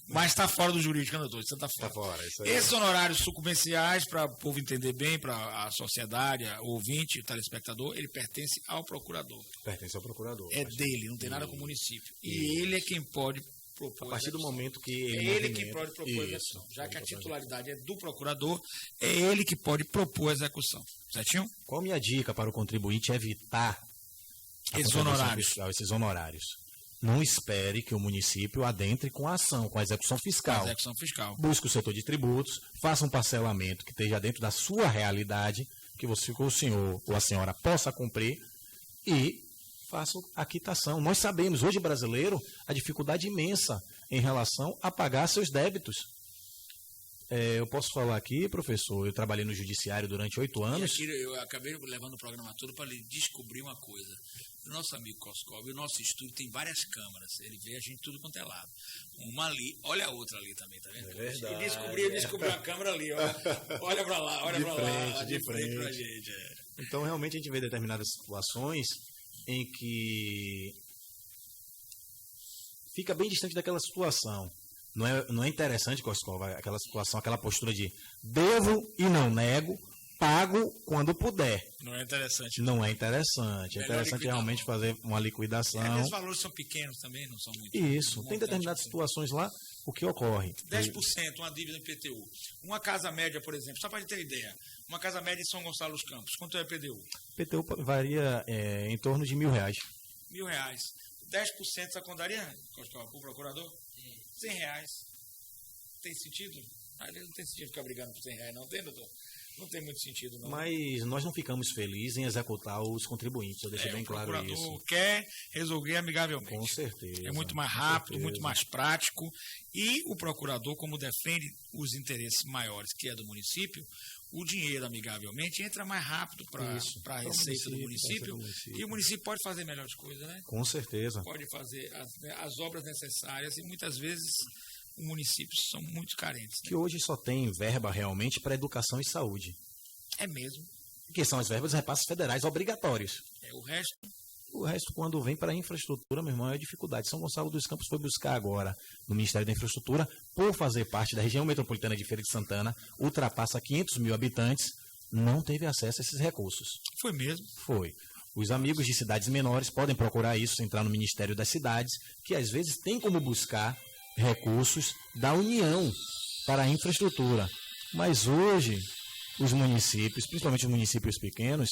Mas está fora do jurídico, né, doutor? Você está fora. Tá fora, isso aí. Esses honorários sucumbenciais, para o povo entender bem, para a sociedade, o ouvinte, o telespectador, ele pertence ao procurador. Pertence ao procurador. É dele, não tem nada com o município. E ele é quem pode propor. A partir do momento que ele quem pode propor a execução. Já que a titularidade é do procurador, é ele que pode propor a execução. Certinho? Qual a minha dica para o contribuinte evitar esses honorários? Não espere que o município adentre com a ação, com a execução fiscal. Busque o setor de tributos, faça um parcelamento que esteja dentro da sua realidade, que o senhor ou a senhora possa cumprir e faça a quitação. Nós sabemos, hoje brasileiro, a dificuldade imensa em relação a pagar seus débitos. Eu posso falar aqui, professor, eu trabalhei no judiciário durante 8 anos. E aqui eu acabei levando o programa todo para lhe descobrir uma coisa. O nosso amigo Coscoba, o nosso estúdio tem várias câmaras. Ele vê a gente tudo quanto é lado. Uma ali, olha a outra ali também, tá vendo? É verdade. Eu descobri a câmera ali, ó. Olha para lá, olha para lá. De frente pra gente. Então, realmente, a gente vê determinadas situações em que fica bem distante daquela situação. Não é interessante, Coscoba, aquela situação, aquela postura de devo e não nego, pago quando puder. Não é interessante. Não é interessante. É Melhor interessante liquidar. realmente fazer uma liquidação. Os valores são pequenos também, não são muito. Isso. Tem determinadas situações lá, o que ocorre? 10% uma dívida em PTU. Uma casa média, por exemplo, só para gente ter ideia, uma casa média em São Gonçalo dos Campos, quanto é PTU? PTU varia em torno de R$1.000. R$1.000. 10% sacondaria, Coscoba, para o procurador? R$100. Tem sentido? Não tem sentido ficar brigando por R$100, não tem, doutor? Não tem muito sentido, não. Mas nós não ficamos felizes em executar os contribuintes, eu deixei bem claro isso. O procurador quer resolver amigavelmente. Com certeza. É muito mais rápido, muito mais prático. E o procurador, como defende os interesses maiores que é do município, o dinheiro amigavelmente entra mais rápido para a receita do município. E o município pode fazer melhores coisas, né? Com certeza. Pode fazer as obras necessárias e muitas vezes os municípios são muito carentes. Né? Que hoje só tem verba realmente para educação e saúde. É mesmo. Que são as verbas de repasses federais obrigatórios. O resto, quando vem para a infraestrutura, meu irmão, é dificuldade. São Gonçalo dos Campos foi buscar agora no Ministério da Infraestrutura, por fazer parte da região metropolitana de Feira de Santana, ultrapassa 500 mil habitantes, não teve acesso a esses recursos. Foi mesmo? Foi. Os amigos de cidades menores podem procurar isso, entrar no Ministério das Cidades, que às vezes tem como buscar recursos da União para a infraestrutura. Mas hoje, os municípios, principalmente os municípios pequenos,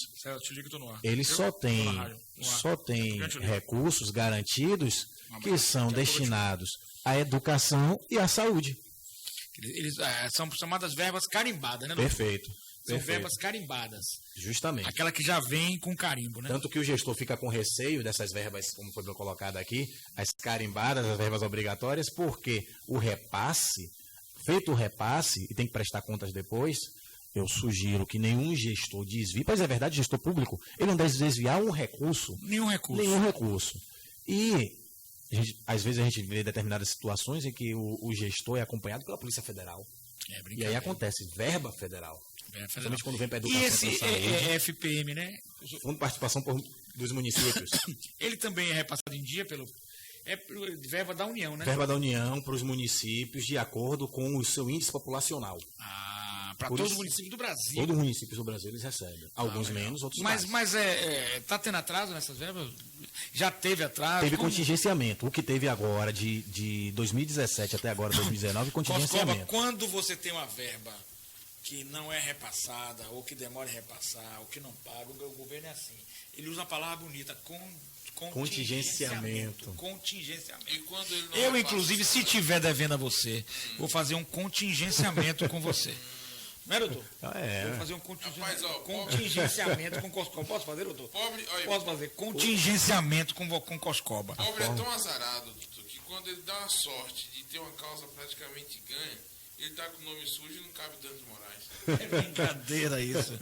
eles só têm recursos garantidos que são destinados à educação e à saúde. Eles são chamadas verbas carimbadas, né? Perfeito. São verbas carimbadas. Justamente. Aquela que já vem com carimbo, né? Tanto que o gestor fica com receio dessas verbas, como foi colocado aqui, as carimbadas, as verbas obrigatórias, porque o repasse, feito o repasse, e tem que prestar contas depois, eu sugiro que nenhum gestor desvie, pois é verdade, gestor público, ele não deve desviar um recurso. Nenhum recurso. E às vezes a gente vê determinadas situações em que o gestor é acompanhado pela Polícia Federal. E aí acontece verba federal. Principalmente quando vem para a educação. E esse FPM, né? Fundo de Participação dos Municípios. Ele também é repassado em dia pelo verba da União, né? Verba da União para os municípios de acordo com o seu índice populacional. Para todos os municípios do Brasil. Todos os municípios do Brasil eles recebem. Alguns menos, outros mais. Mas está tendo atraso nessas verbas? Já teve atraso? Teve contingenciamento. O que teve agora, de 2017 até agora, 2019, contingenciamento. Coscoba, quando você tem uma verba que não é repassada, ou que demora em repassar, ou que não paga, o governo é assim. Ele usa a palavra bonita, contingenciamento. E quando ele não eu, inclusive, se tiver devendo a você, vou fazer um contingenciamento com você. Não é, doutor? Vou fazer um contingenciamento com Coscoba. Posso fazer, doutor? Posso fazer contingenciamento com Coscoba. Pobre é tão azarado, doutor, que quando ele dá a sorte de ter uma causa praticamente ganha, ele está com o nome sujo e não cabe danos morais. É brincadeira isso.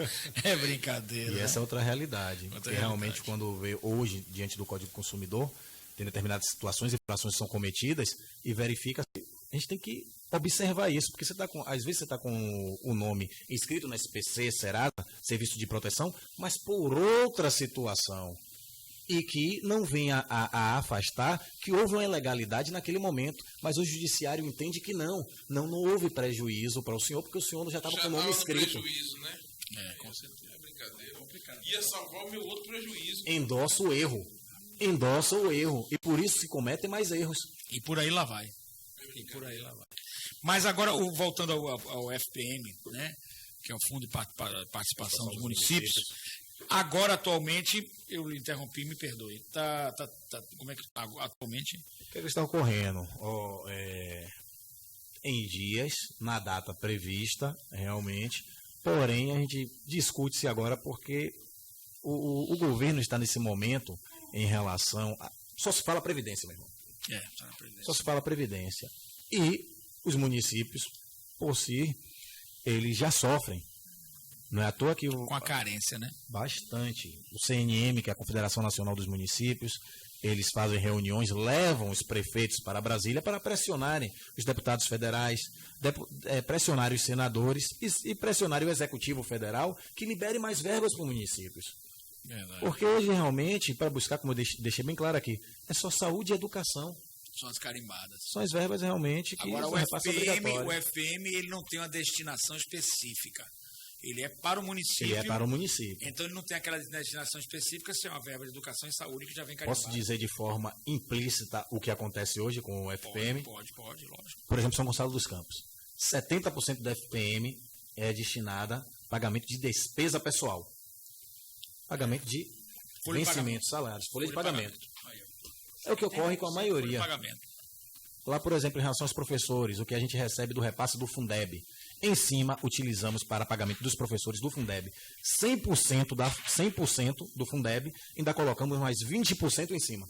É brincadeira. E essa é outra realidade. Porque realmente, quando vê hoje, diante do Código do Consumidor, tem determinadas situações, infrações que são cometidas e verifica. A gente tem que observar isso, porque às vezes você está com o nome inscrito na SPC, Serasa, Serviço de Proteção, mas por outra situação. E que não venha a afastar que houve uma ilegalidade naquele momento. Mas o judiciário entende que não houve prejuízo para o senhor, porque o senhor já estava com o nome escrito. Prejuízo, né? Com certeza. É brincadeira. Ia salvar o meu outro prejuízo. Endossa o erro. E por isso se cometem mais erros. E por aí lá vai. Mas agora, voltando ao FPM, né? Que é o Fundo de Participação dos Municípios. Agora, atualmente, eu interrompi, me perdoe. Como é que está atualmente? O que está ocorrendo? Em dias, na data prevista, realmente. Porém, a gente discute-se agora porque o governo está nesse momento em relação a... Só se fala Previdência, meu irmão. Só se fala Previdência. E os municípios, por si, eles já sofrem. Não é à toa que... Com a carência, né? Bastante. O CNM, que é a Confederação Nacional dos Municípios, eles fazem reuniões, levam os prefeitos para Brasília para pressionarem os deputados federais, pressionarem os senadores e pressionarem o Executivo Federal que libere mais verbas para os municípios. Verdade. Porque hoje, realmente, para buscar, como eu deixei bem claro aqui, é só saúde e educação. São as carimbadas. São as verbas realmente que agora, o FPM ele não tem uma destinação específica. Ele é para o município. Ele é para o município. Então ele não tem aquela destinação específica, se é uma verba de educação e saúde que já vem carimbada. Posso dizer de forma implícita o que acontece hoje com o FPM? Pode, lógico. Por exemplo, São Gonçalo dos Campos. 70% da FPM é destinada a pagamento de despesa pessoal. Pagamento de vencimentos, salários, folha de pagamento. É o que ocorre com a maioria. Lá, por exemplo, em relação aos professores, o que a gente recebe do repasse do Fundeb. Em cima, utilizamos para pagamento dos professores do Fundeb 100% do Fundeb, ainda colocamos mais 20% em cima.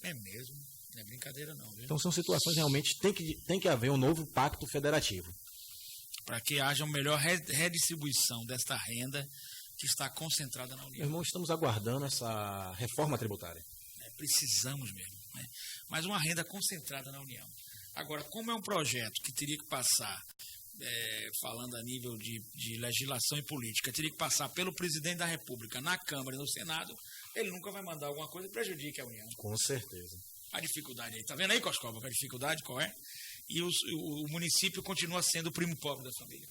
É mesmo, não é brincadeira não. Viu? Então são situações realmente, tem que haver um novo pacto federativo. Para que haja uma melhor redistribuição desta renda que está concentrada na União. Meu irmão, estamos aguardando essa reforma tributária. Precisamos mesmo, né? Mas uma renda concentrada na União. Agora, como é um projeto que teria que passar, falando a nível de legislação e política, teria que passar pelo presidente da República na Câmara e no Senado, ele nunca vai mandar alguma coisa que prejudique a União. Com certeza. A dificuldade aí, tá vendo aí, Coscoba, a dificuldade qual é? E o município continua sendo o primo pobre da família.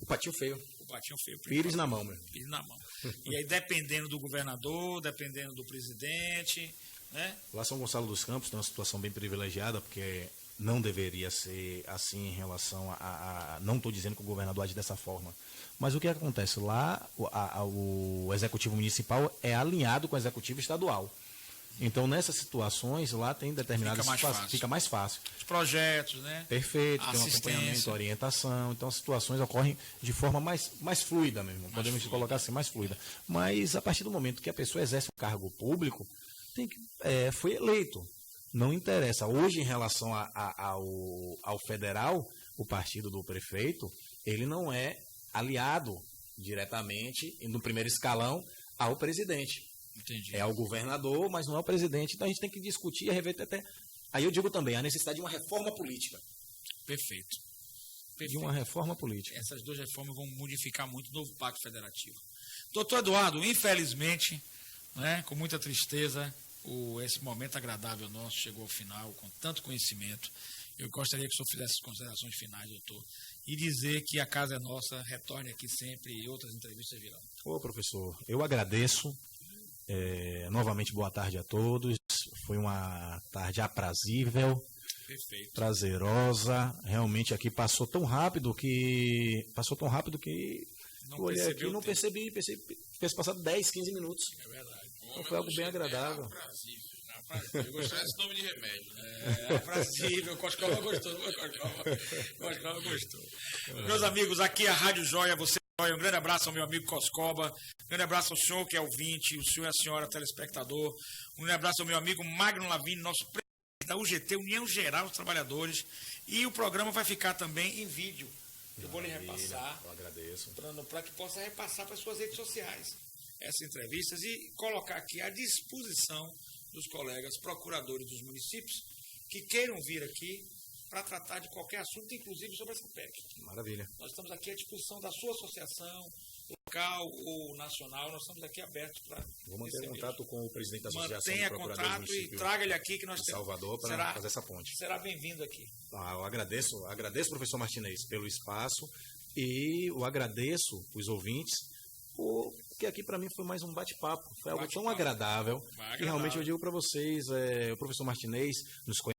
O patinho feio. O patinho feio. Pires na mão, meu. Pires na mão. E aí, dependendo do governador, dependendo do presidente, né? Lá São Gonçalo dos Campos tem uma situação bem privilegiada, porque não deveria ser assim em relação a não estou dizendo que o governador age dessa forma. Mas o que acontece? Lá, o executivo municipal é alinhado com o executivo estadual. Então, nessas situações, lá tem determinadas... Fica mais fácil. Os projetos, né? Perfeito, tem um acompanhamento, orientação. Então, as situações ocorrem de forma mais fluida mesmo. Podemos colocar assim, mais fluida. Mas, a partir do momento que a pessoa exerce um cargo público, foi eleito. Não interessa. Hoje, em relação ao federal, o partido do prefeito, ele não é aliado diretamente, no primeiro escalão, ao presidente. Entendi. É ao governador, mas não é ao presidente. Então a gente tem que discutir e rever até. Aí eu digo também, a necessidade de uma reforma política. Perfeito. De uma reforma política. Essas duas reformas vão modificar muito o novo Pacto Federativo. Doutor Eduardo, infelizmente, né, com muita tristeza, esse momento agradável nosso chegou ao final, com tanto conhecimento. Eu gostaria que o senhor fizesse as considerações finais, doutor, e dizer que a casa é nossa, retorne aqui sempre e outras entrevistas virão. Ô, professor, eu agradeço. Novamente, boa tarde a todos. Foi uma tarde aprazível, perfeito, prazerosa. Realmente aqui passou tão rápido que olhei aqui e não percebi. Fez passar 10, 15 minutos. É verdade. Então, foi algo bem agradável. Eu gostei desse nome de remédio, né? É aprazível. Coscoba gostou. Coscoba gostou. Meus amigos, aqui é a Rádio Joia, você. Um grande abraço ao meu amigo Coscoba, um grande abraço ao senhor que é ouvinte, o senhor e a senhora telespectador, um grande abraço ao meu amigo Magno Lavigne, nosso presidente da UGT, União Geral dos Trabalhadores, e o programa vai ficar também em vídeo. Eu vou lhe repassar, eu agradeço, para que possa repassar para as suas redes sociais essas entrevistas e colocar aqui à disposição dos colegas procuradores dos municípios que queiram vir aqui para tratar de qualquer assunto, inclusive sobre essa PEC. Maravilha. Nós estamos aqui à disposição da sua associação, local ou nacional, nós estamos aqui abertos para... Vou manter contato com o presidente da Associação de Procuradores do Município. E traga ele aqui que nós temos. Salvador para fazer essa ponte. Será bem-vindo aqui. Eu agradeço, professor Martinez, pelo espaço e eu agradeço os ouvintes, porque aqui para mim foi mais um bate-papo. Foi algo tão agradável que realmente eu digo para vocês, o professor Martinez nos conhece